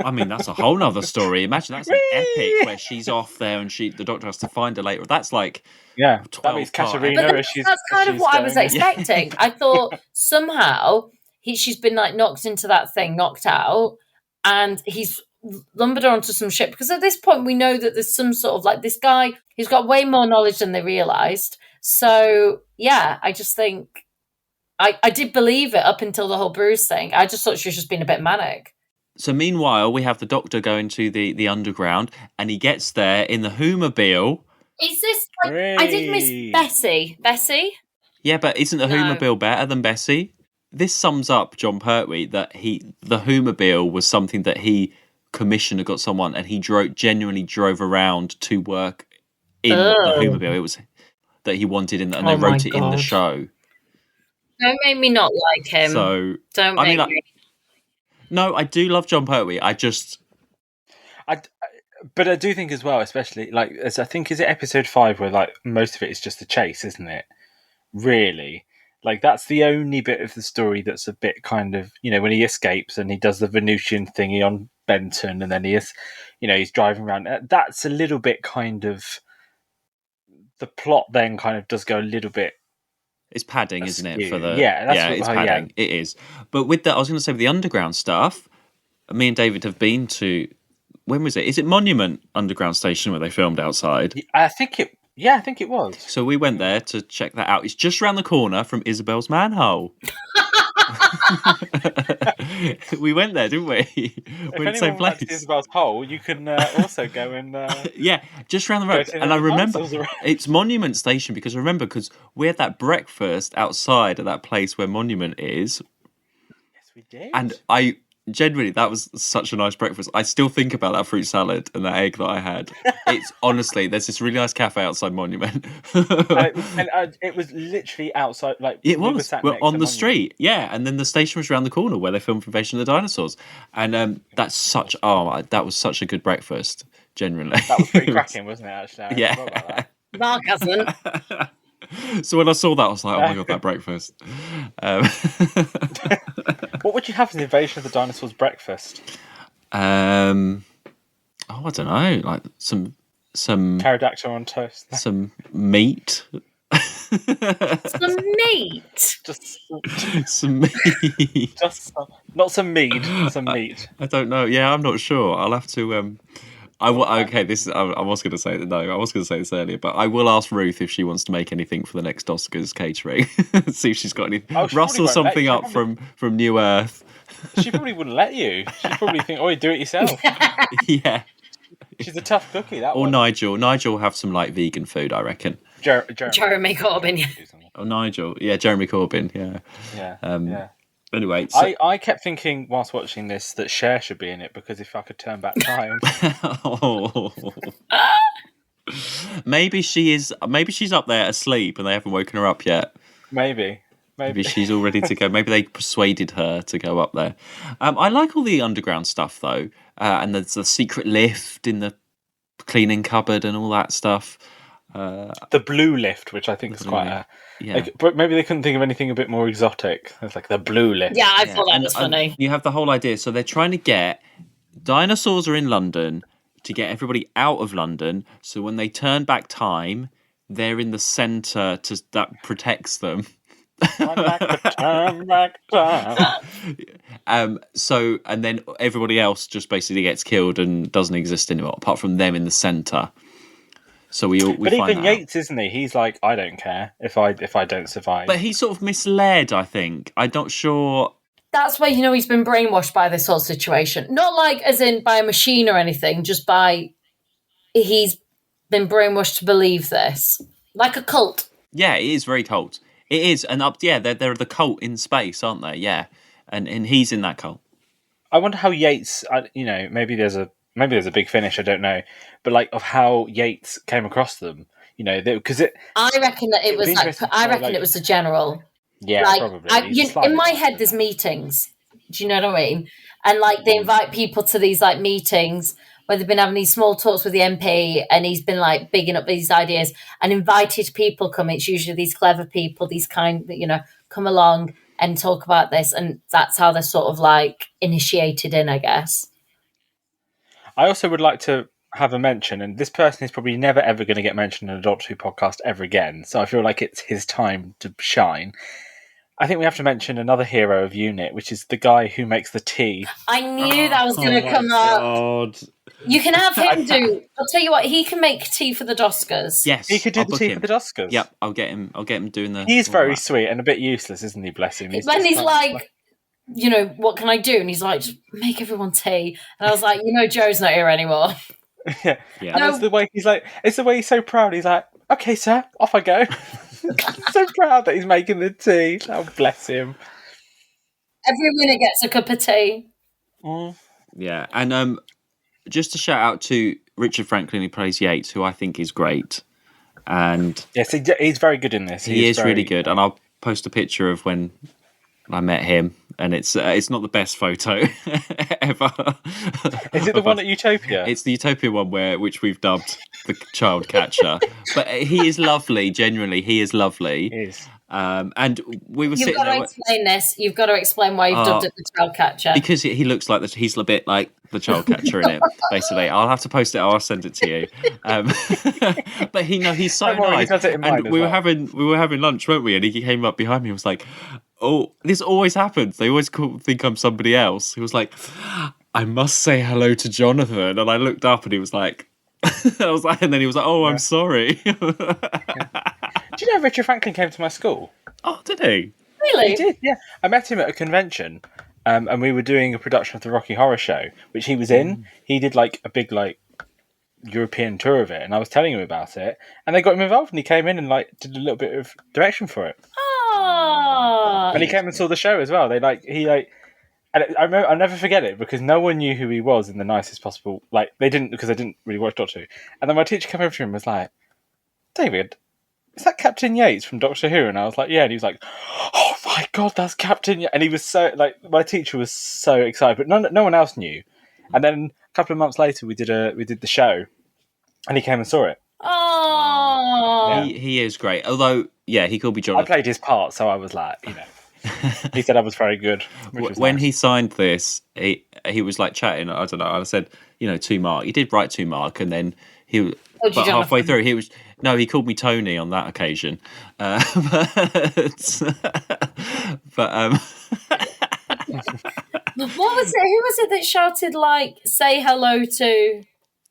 I mean, that's a whole nother story. Imagine that's an epic where she's off there and the Doctor has to find her later. That's like that means Katerina. That's kind of what I was expecting. I thought somehow she's been like knocked into that thing, knocked out, and he's lumbered her onto some ship. Because at this point, we know that there's some sort of like this guy who's got way more knowledge than they realised. So, yeah, I just think I did believe it up until the whole Bruce thing. I just thought she was just being a bit manic. So meanwhile, we have the Doctor going to the underground, and he gets there in the Whomobile. Is this like, I did miss Bessie. Bessie? Yeah, but isn't the Whomobile better than Bessie? This sums up John Pertwee that the Whomobile was something that he commissioned or got someone, and he genuinely drove around to work in the Whomobile. It was that he wanted in, and they wrote it in the show. Don't make me not like him. So don't make me. No, I do love John Pertwee. But I do think as well, especially like as I think is it episode 5 where like most of it is just a chase, isn't it? Really, like that's the only bit of the story that's a bit kind of when he escapes and he does the Venusian thingy on Benton, and then he's driving around. That's a little bit kind of. The plot then kind of does go a little bit. It's padding, isn't it? For it's padding. It is. But with that, I was going to say with the underground stuff. Me and David have been to. When was it? Is it Monument Underground Station where they filmed outside? I think it. Yeah, I think it was. So we went there to check that out. It's just around the corner from Isabel's manhole. We went there, didn't we? We're in the same place. If Isabel's hole, you can also go and... yeah, just around the road. And I remember, it's Monument Station because we had that breakfast outside at that place where Monument is. Yes, we did. And genuinely, that was such a nice breakfast. I still think about that fruit salad and that egg that I had. It's honestly, there's this really nice cafe outside Monument. It was literally outside, like it was. We're on the street, yeah. And then the station was around the corner where they filmed Invasion of the Dinosaurs. And that was such a good breakfast. Genuinely, that was pretty cracking, wasn't it? Actually, yeah. Mark hasn't. So when I saw that, I was like, "Oh my god, that breakfast!" What would you have for the Invasion of the Dinosaurs breakfast? I don't know, like some pterodactyl on toast, some meat. Some meat. Just Some meat. not some mead, some meat. I don't know. Yeah, I'm not sure. I'll have to. Okay. This I was going to say that. No, I was going to say this earlier, but I will ask Ruth if she wants to make anything for the next Oscars catering. See if she's got any. Oh, she Rustle probably won't something let you. up from New Earth. She probably wouldn't let you. She'd probably think, "Oh, you do it yourself." Yeah. She's a tough cookie. That Or one. Nigel. Nigel will have some like vegan food, I reckon. Jeremy Corbyn. Yeah. Oh, Nigel. Yeah, Jeremy Corbyn. Yeah. Yeah. Anyway, so... I kept thinking whilst watching this that Cher should be in it because if I could turn back time, Oh. Maybe she is. Maybe she's up there asleep and they haven't woken her up yet. maybe. Maybe she's all ready to go. Maybe they persuaded her to go up there. I like all the underground stuff though, and there's the secret lift in the cleaning cupboard and all that stuff. The blue lift, which I think is quite a. Yeah. Like, but maybe they couldn't think of anything a bit more exotic. It's like the blue lift. Yeah, I thought that was funny. You have the whole idea. So they're trying to get dinosaurs are in London to get everybody out of London. So when they turn back time, they're in the centre that protects them. Turn back time. So and then everybody else just basically gets killed and doesn't exist anymore, apart from them in the centre. So we But find even that out. Yates, isn't he? He's like, I don't care if I don't survive. But he's sort of misled, I think. I'm not sure. That's where he's been brainwashed by this whole situation. Not like as in by a machine or anything, just by he's been brainwashed to believe this. Like a cult. Yeah, it is very cult. It is, and they're the cult in space, aren't they? Yeah, and he's in that cult. I wonder how Yates, maybe there's a big finish, I don't know, but like of how Yates came across them, because I reckon that it was be like interesting I to know, reckon like- it was the general. yeah, Like probably. in my head, there's meetings. Do you know what I mean? And like they invite people to these like meetings where they've been having these small talks with the MP, and he's been like bigging up these ideas and invited people come. It's usually these clever people, these kind that come along and talk about this, and that's how they're sort of like initiated in, I guess. I also would like to have a mention, and this person is probably never ever going to get mentioned in a Doctor Who podcast ever again, so I feel like it's his time to shine. I think we have to mention another hero of UNIT, which is the guy who makes the tea. I knew that was going to come up. God. You can have him do. I'll tell you what, he can make tea for the Doskers. Yes, He could do I'll the book tea him. for the Oscars. Yep, I'll get him doing the. He's all very that. sweet and a bit useless, isn't he? Bless him. When just he's like, what can I do? And he's like, just make everyone tea. And I was like, Joe's not here anymore. yeah. Yeah. And it's the way he's like, it's the way he's so proud. He's like, okay, sir, off I go. So proud that he's making the tea. Oh, bless him. Every winner gets a cup of tea. Yeah, and just a shout out to Richard Franklin, who plays Yates, who I think is great, and Yes, he's very good in this. he is really good. And I'll post a picture of when I met him, and it's not the best photo ever. Is it the one at Utopia? It's the Utopia one which we've dubbed the child catcher, but he is lovely. Genuinely, he is lovely. He is. And we were You've sitting got to there explain this. You've got to explain why you've dubbed it the child catcher. because he looks like he's a bit like the child catcher in it. Basically, I'll have to post it. I'll send it to you. But he's so Don't worry, he nice. does it in mine And as we were well. having lunch, weren't we? And he came up behind me and was like, "Oh, this always happens. They always think I'm somebody else." He was like, "I must say hello to Jonathan." And I looked up and he was like, I was like, and then he was like, "Oh, I'm sorry." Do you know Richard Franklin came to my school? Oh, did he? Really? He did, yeah. I met him at a convention, and we were doing a production of the Rocky Horror Show, which he was in. He did like a big European tour of it, and I was telling him about it, and they got him involved, and he came in and did a little bit of direction for it. Oh. And he came and saw the show as well. And I remember, I'll never forget it because no one knew who he was in the nicest possible. They didn't, because they didn't really watch Doctor Who. And then my teacher came over to him and was like, "David, is that Captain Yates from Doctor Who?" And I was like, "Yeah." And he was like, "Oh my God, that's Captain Yates." And he was so, my teacher was so excited, but no one else knew. And then a couple of months later, we did the show, and he came and saw it. Oh. He is great. Although, yeah, he called me I Jonathan. played his part, so I was like, he said I was very good. Which was When nice. he signed this, he was like chatting. I don't know. I said, to Mark. He did write to Mark, and then Oh, but halfway through, he called me Tony on that occasion. But What was it? Who was it that shouted like "Say hello to"?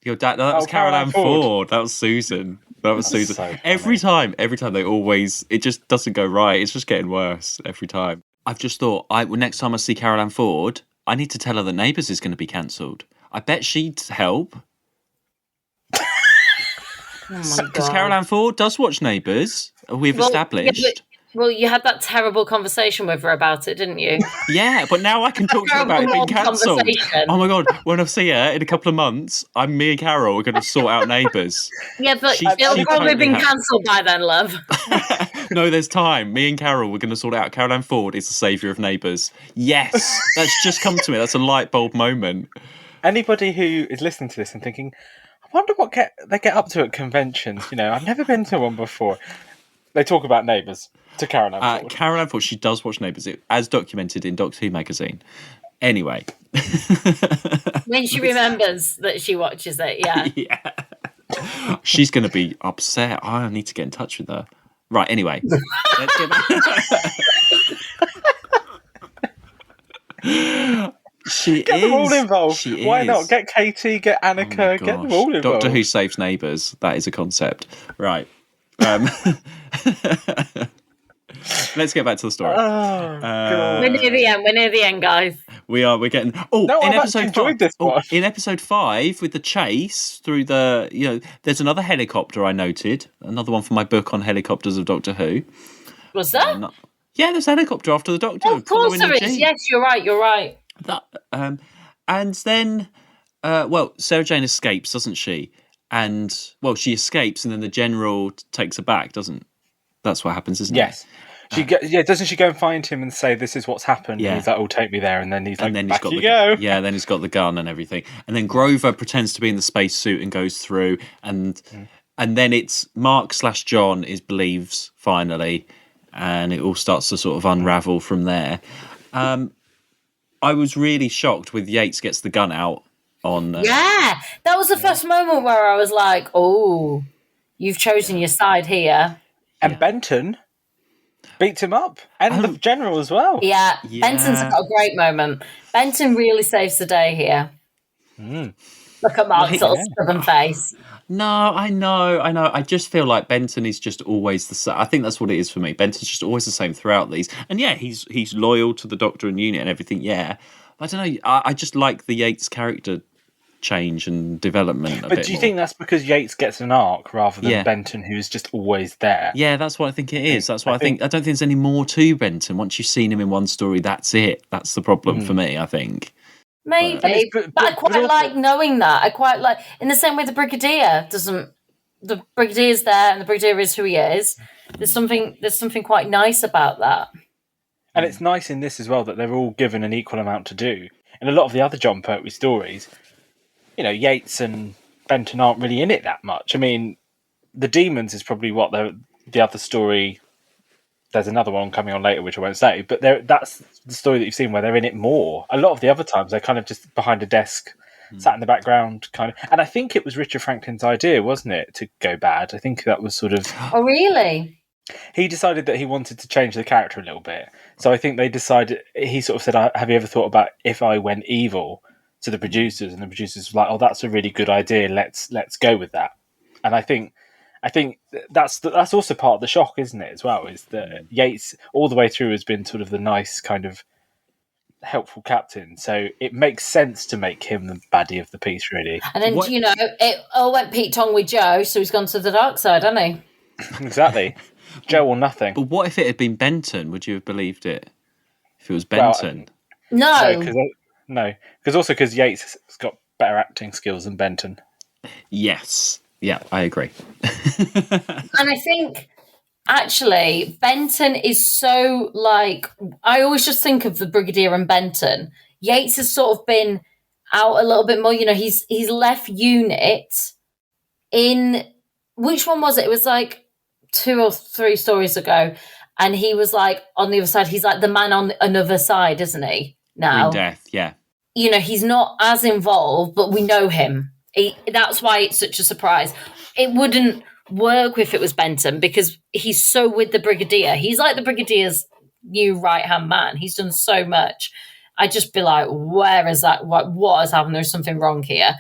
your dad? No, that was Carol Ann Ford. That was Susan. Susan. So every time they always, it just doesn't go right. It's just getting worse every time. I've just thought, next time I see Carol Ann Ford, I need to tell her that Neighbours is going to be cancelled. I bet she'd help. Oh my god! Because Carol Ann Ford does watch Neighbours. We've established. Yeah, well, you had that terrible conversation with her about it, didn't you? Yeah, but now I can talk to her about it being cancelled. Conversation. Oh my god, when I see her in a couple of months, me and Carol are going to sort out Neighbours. Yeah, but She it'll probably totally been has. cancelled by then, love. No, there's time. Me and Carol, we're going to sort it out. Carol Ann Ford is the saviour of Neighbours. Yes, that's just come to me. That's a light bulb moment. Anybody who is listening to this and thinking, I wonder what they get up to at conventions. I've never been to one before. They talk about Neighbours to Carol Ann Ford. Carol Ann Ford, she does watch Neighbours, as documented in Doctor Who magazine. Anyway. When she remembers that she watches it, yeah. Yeah. She's going to be upset. I need to get in touch with her. Right, anyway. Let's get back. Get them all involved. Why not? Get Katie, get Annika, get them all involved. Doctor Who saves Neighbours. That is a concept. Right. Let's get back to the story. God. We're near the end, guys. We're getting. I've enjoyed this one. In episode 5, with the chase through the, there's another helicopter I noted. Another one for my book on helicopters of Doctor Who. Was that? Yeah, there's a helicopter after the Doctor. Oh, of course there is. Yes, you're right. And then, Sarah Jane escapes, doesn't she? And she escapes, and then the general takes her back, doesn't? That's what happens, isn't it? Yes. Doesn't she go and find him and say, "This is what's happened"? Yeah. And he's like, "Oh, take me there," and then he's like, then "Back he's got you go." Yeah, then he's got the gun and everything, and then Grover pretends to be in the spacesuit and goes through, and then it's Mark/John believes finally, and it all starts to sort of unravel from there. I was really shocked with Yates gets the gun out on. Yeah, that was the first moment where I was like, "Oh, you've chosen your side here." And Benton beats him up, and the general as well. Yeah, Benton's got a great moment. Benton really saves the day here. Look at Mark's little stubborn face. No, I know. I just feel like Benton is just always the same. I think that's what it is for me. Benton's just always the same throughout these. And yeah, he's loyal to the Doctor and Unit and everything, yeah. I don't know. I just like the Yates character change and development a bit. But do you think that's because Yates gets an arc rather than Benton, who's just always there? Yeah, that's what I think it is. That's why I think I don't think there's any more to Benton. Once you've seen him in one story, that's it. That's the problem for me, I think. Maybe, but I quite like knowing that. I quite like, in the same way the Brigadier doesn't. The Brigadier's there, and the Brigadier is who he is. There's something quite nice about that. And it's nice in this as well that they're all given an equal amount to do. In a lot of the other John Pertwee stories, Yates and Benton aren't really in it that much. I mean, the Demons is probably what the other story. There's another one coming on later, which I won't say, but that's the story that you've seen where they're in it more. A lot of the other times, they're kind of just behind a desk, sat in the background, kind of. And I think it was Richard Franklin's idea, wasn't it, to go bad? I think that was sort of. Oh, really? He decided that he wanted to change the character a little bit. So I think they decided. He sort of said, "Have you ever thought about if I went evil?" to the producers, and the producers were like, "Oh, that's a really good idea. Let's go with that." And I think that's also part of the shock, isn't it? As well, is that Yates all the way through has been sort of the nice kind of helpful captain. So it makes sense to make him the baddie of the piece, really. And then it all went Pete Tong with Joe, so he's gone to the dark side, hasn't he? Exactly, Joe or nothing. But what if it had been Benton? Would you have believed it if it was Benton? No. Because Yates has got better acting skills than Benton. Yes. Yeah, I agree. And I think, actually, Benton is so, like... I always just think of the Brigadier and Benton. Yates has sort of been out a little bit more. He's left Unit in... Which one was it? It was like 2 or 3 stories ago. And he was like, on the other side, he's like the man on another side, isn't he? Now. Green Death, yeah. He's not as involved, but we know him That's why it's such a surprise. It wouldn't work if it was Benton because he's so with the Brigadier. He's like the Brigadier's new right-hand man. He's done so much. I'd just be like, where is that? What has happened? There's something wrong here.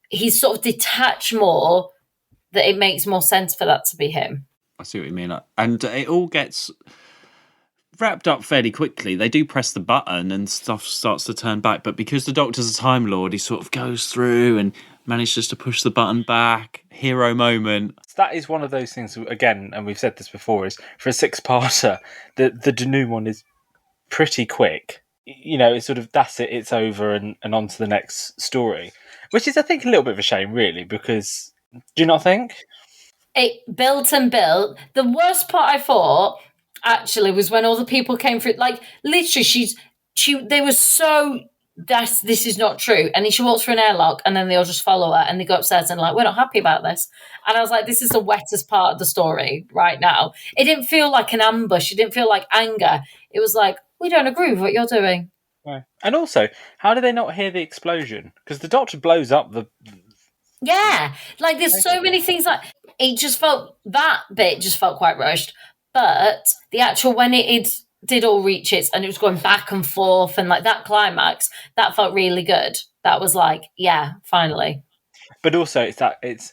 He's sort of detached more, that it makes more sense for that to be him. I see what you mean. And it all gets wrapped up fairly quickly. They do press the button and stuff starts to turn back. But because the Doctor's a Time Lord, he sort of goes through and manages to push the button back. Hero moment. That is one of those things, again, and we've said this before, is for a six-parter, the denouement is pretty quick. It's sort of, that's it, it's over and on to the next story. Which is, I think, a little bit of a shame, really, because, do you not think? It built and built. The worst part I thought, actually, was when all the people came through. Like, literally, they were so, this is not true. And then she walks through an airlock, and then they all just follow her, and they go upstairs and like, we're not happy about this. And I was like, this is the wettest part of the story right now. It didn't feel like an ambush. It didn't feel like anger. It was like, we don't agree with what you're doing. Right. And also, how do they not hear the explosion? Because the Doctor blows up the... Yeah, like there's so many things like it just felt, that bit just felt quite rushed, but the actual, when it did all reach its and it was going back and forth and like that climax, that felt really good. That was like, yeah, finally. But also it's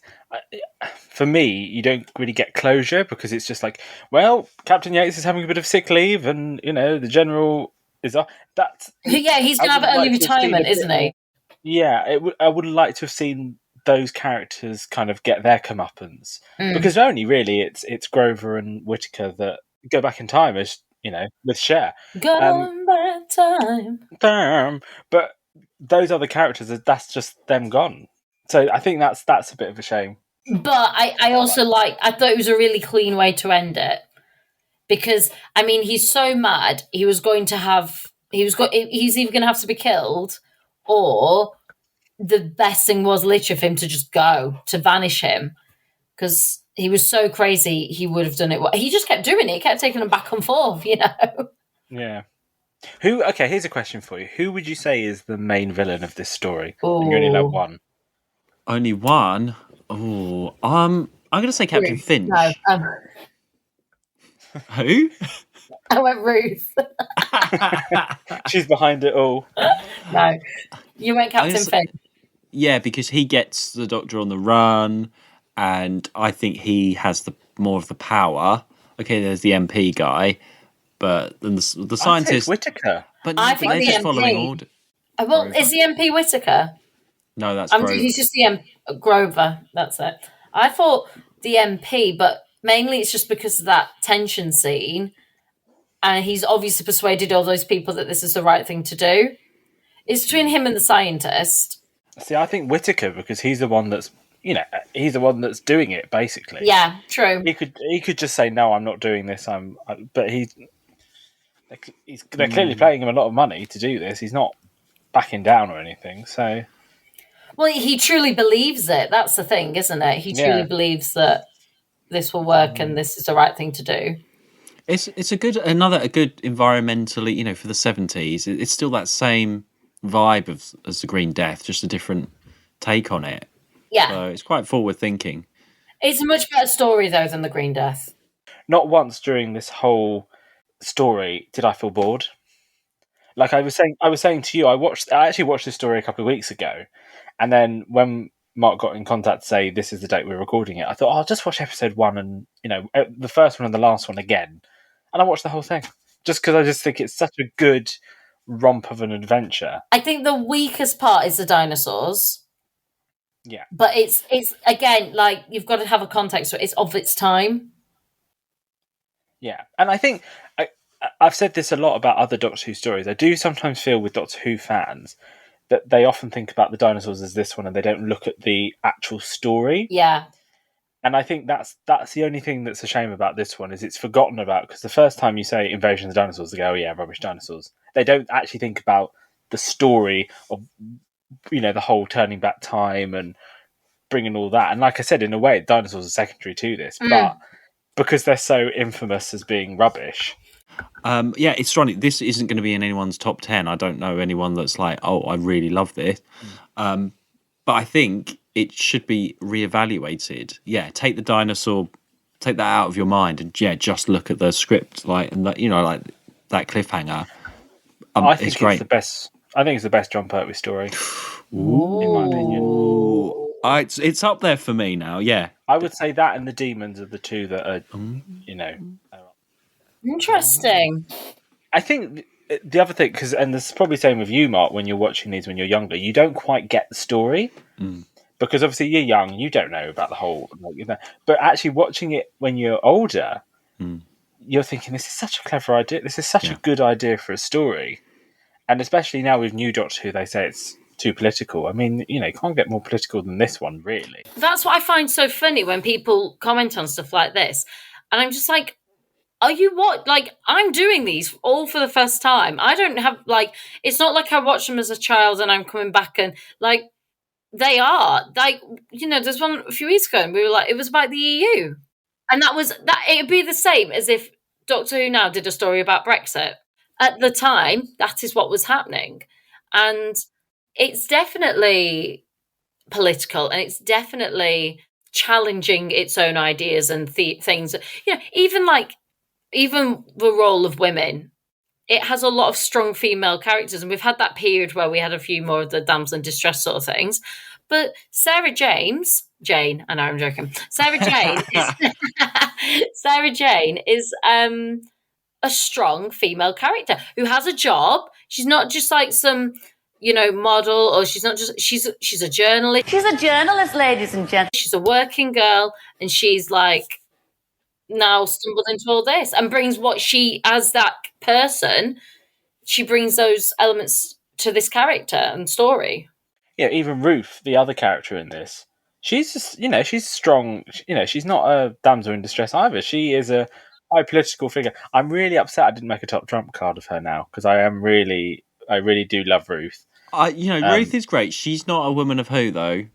for me, you don't really get closure because it's just like, well, Captain Yates is having a bit of sick leave and the General is off. Yeah, he's gonna have early retirement, isn't he? Yeah, I would like to have seen those characters kind of get their comeuppance because only really it's Grover and Whittaker that go back in time as with Cher. Going back time. Damn. But those other characters, that's just them gone. So I think that's a bit of a shame. But I also I thought it was a really clean way to end it because I mean he's so mad he's either going to have to be killed or the best thing was literally for him to just go, to vanish him, because he was so crazy he would have done it. He just kept doing it. He kept taking them back and forth, Yeah. Okay, here's a question for you. Who would you say is the main villain of this story? Ooh. And you only like one. Only one? Oh, I'm going to say Captain Finch. No, Who? I went Ruth. She's behind it all. No, you went Captain Finch. Yeah, because he gets the Doctor on the run, and I think he has more of the power. Okay, there's the MP guy, but then the scientist Whittaker. But I think they're the just MP. following order. Well, is the MP Whittaker? No, that's Grover. He's just the Grover. That's it. I thought the MP, but mainly it's just because of that tension scene, and he's obviously persuaded all those people that this is the right thing to do. It's between him and the scientist. See, I think Whittaker, because he's the one that's he's the one that's doing it basically. Yeah, true. He could just say no, I'm not doing this. But they're clearly paying him a lot of money to do this. He's not backing down or anything. So, well, he truly believes it. That's the thing, isn't it? He truly believes that this will work and this is the right thing to do. It's a good environmentally, for the 70s. It's still that same vibe as the Green Death, just a different take on it. Yeah. So it's quite forward thinking. It's a much better story though than the Green Death. Not once during this whole story did I feel bored. Like I was saying to you, I actually watched this story a couple of weeks ago, and then when Mark got in contact to say this is the date we're recording it, I thought, I'll just watch episode 1 and the first one and the last one again, and I watched the whole thing just because I just think it's such a good romp of an adventure. I think the weakest part is the dinosaurs. Yeah, but it's again, like, you've got to have a context for it. It's of its time. Yeah, and I think I've said this a lot about other Doctor Who stories. I do sometimes feel with Doctor Who fans that they often think about the dinosaurs as this one and they don't look at the actual story. Yeah. And I think that's the only thing that's a shame about this one, is it's forgotten about, because the first time you say Invasion of the Dinosaurs, they go, oh yeah, rubbish dinosaurs. They don't actually think about the story of, the whole turning back time and bringing all that. And like I said, in a way, dinosaurs are secondary to this, but because they're so infamous as being rubbish. It's funny. This isn't going to be in anyone's top 10. I don't know anyone that's like, oh, I really love this. But I think it should be reevaluated. Yeah, take that out of your mind, and just look at the script, like, and that, like that cliffhanger. I think it's great. it's the best. I think it's the best John Pertwee story, in my opinion. It's up there for me now. Yeah, I would say that and The Demons are the two that are, Interesting. I think the other thing, and this is probably the same with you, Mark, when you're watching these when you're younger, you don't quite get the story. Because obviously you're young, you don't know about the whole, but actually watching it when you're older, you're thinking, this is such a clever idea. This is such a good idea for a story. And especially now with new Doctor Who, they say it's too political. I mean, you can't get more political than this one, really. That's what I find so funny when people comment on stuff like this. And I'm just like, are you what? Like, I'm doing these all for the first time. I don't have, it's not like I watched them as a child and I'm coming back and, they are. There's one a few weeks ago and we were like, it was about the EU. And it'd be the same as if Doctor Who now did a story about Brexit. At the time, that is what was happening. And it's definitely political and it's definitely challenging its own ideas and things. Even the role of women, it has a lot of strong female characters. And we've had that period where we had a few more of the damsel in distress sort of things. But Sarah Jane, I know I'm joking. Sarah Jane is a strong female character who has a job. She's not just like some, model, or she's not just, she's a journalist. She's a journalist, ladies and gentlemen. She's a working girl, and she's now stumbled into all this and brings what she, as that person, she brings those elements to this character and story. Yeah, even Ruth, the other character in this, she's just, she's strong. She's not a damsel in distress either. She is a high political figure. I'm really upset I didn't make a top trump card of her now, because I really do love Ruth. Ruth is great. She's not a woman of Who, though.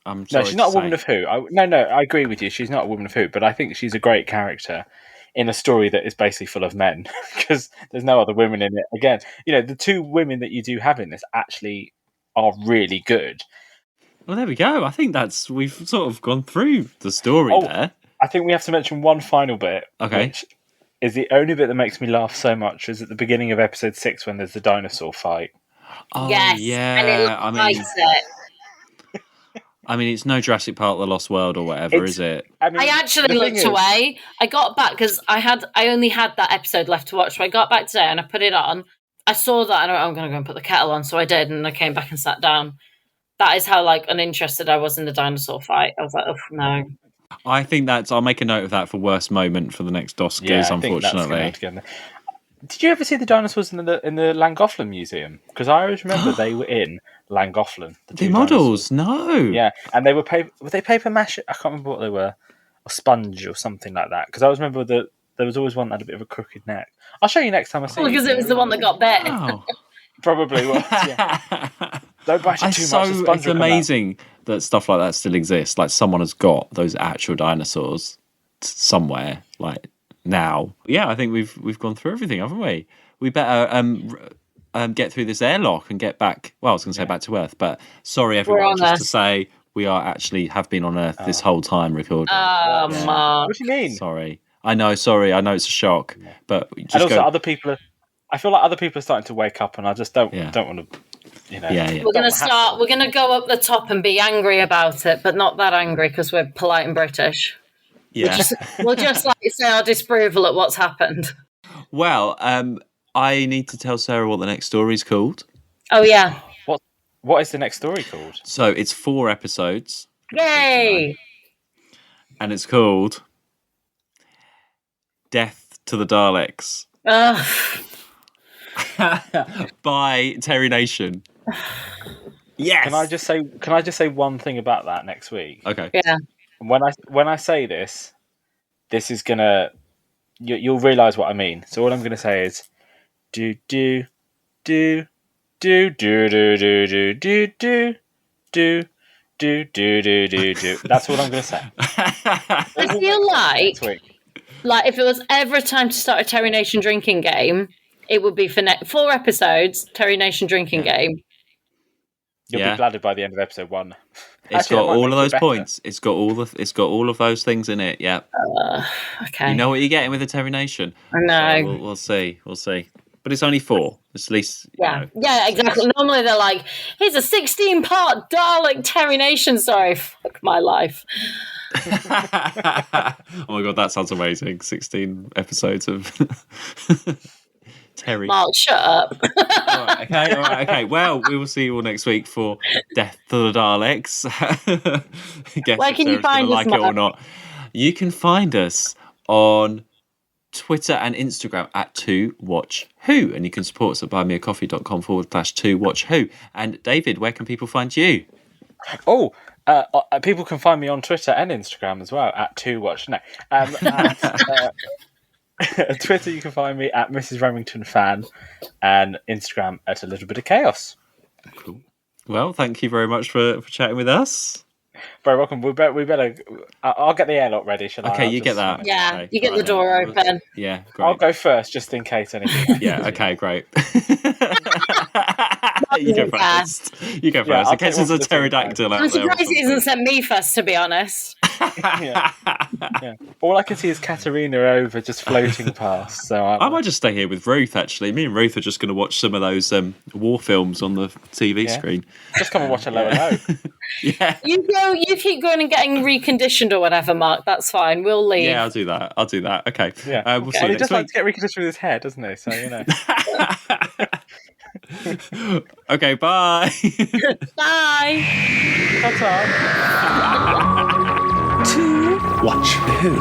No, she's not a woman of Who. I agree with you. She's not a woman of Who, but I think she's a great character in a story that is basically full of men, because there's no other women in it. Again, the two women that you do have in this actually are really good. Well, there we go. I think we've sort of gone through the story there. I think we have to mention one final bit. Okay. Which is the only bit that makes me laugh so much, is at the beginning of episode 6 when there's the dinosaur fight. Oh, yes, yeah. and it likes it. I mean, it's no Jurassic Park: The Lost World or whatever, is it? I actually looked away. I got back because I only had that episode left to watch. So I got back today and I put it on. I saw that and I'm going to go and put the kettle on. So I did, and I came back and sat down. That is how uninterested I was in the dinosaur fight. I was like, oh no. I think I'll make a note of that for worst moment for the next Oscars. Yeah, unfortunately. Did you ever see the dinosaurs in the Llangollen Museum? Because I always remember they were in Llangollen. The models, no. Yeah, and they were paper mache? I can't remember what they were, or sponge or something like that. Because I always remember that there was always one that had a bit of a crooked neck. I'll show you next time I see it. Because it was the one that got bit. Wow. Probably was. Yeah. Don't bite it too much. It's amazing that stuff like that still exists. Like, someone has got those actual dinosaurs somewhere. Now, yeah, I think we've gone through everything, haven't we? We better get through this airlock and get back. Well, I was going to say back to Earth, but sorry everyone, just to say we have been on Earth this whole time recording. Mark. What do you mean? Sorry, I know it's a shock, but and also other people are. I feel like other people are starting to wake up, and I just don't want to. Yeah. We're going to start. We're going to go up the top and be angry about it, but not that angry because we're polite and British. Yeah. We'll just say our disapproval at what's happened. Well, I need to tell Sarah what the next story's called. Oh, yeah. What is the next story called? So it's 4 episodes. Yay! And it's called Death to the Daleks. By Terry Nation. Yes. Can I just say one thing about that next week? Okay. Yeah. When I say this is gonna you'll realise what I mean. So all I'm gonna say is do. That's what I'm gonna say. I feel like if it was ever a time to start a Terry Nation drinking game, it would be for 4 episodes, Terry Nation drinking game. You'll be bladdered by the end of episode 1. It's Actually, that got might all make of it those better. points. It's got all of those things in it. Yeah. Okay. You know what you're getting with the Terry Nation. I know. So we'll see. But it's only 4. It's at least Yeah, exactly. Normally they're like, here's a 16-part Dalek Terry Nation story. Fuck my life. Oh my god, that sounds amazing. 16 episodes of Terry. Mark, shut up. All right, okay. Well, we will see you all next week for Death to the Daleks. Guess Where if can you Sarah's gonna find us, like it or Mark? not. You can find us on Twitter and Instagram at 2WatchWho, and you can support us at buymeacoffee.com/2watchwho. And David, where can people find you? Oh, people can find me on Twitter and Instagram as well at 2watch. No, Twitter you can find me at Mrs. Remington Fan, and Instagram at A Little Bit of Chaos. Cool. Well, thank you very much for chatting with us. Very welcome. We better. I'll get the airlock ready, shall I? Okay, I'll you get just- that. Yeah, Okay, you get the right door then. open. Yeah, great. I'll go first just in case anything. Yeah, okay, great. You go first. You go Yeah, first. I'll In case take there's one a for the team, pterodactyl out I'm there. or surprised he hasn't something. sent me first, to be honest. Yeah. All I can see is Katerina over just floating past. So I might just stay here with Ruth, actually. Me and Ruth are just going to watch some of those war films on the TV Yeah. screen. just come and watch a low and low. Yeah. You keep going and getting reconditioned or whatever, Mark. That's fine. We'll leave. Yeah, I'll do that. Okay. Yeah, We'll see Well, you he does next like week. to get reconditioned with his hair, doesn't he? So you know. Okay, bye. Bye. Ta-ta. To watch who?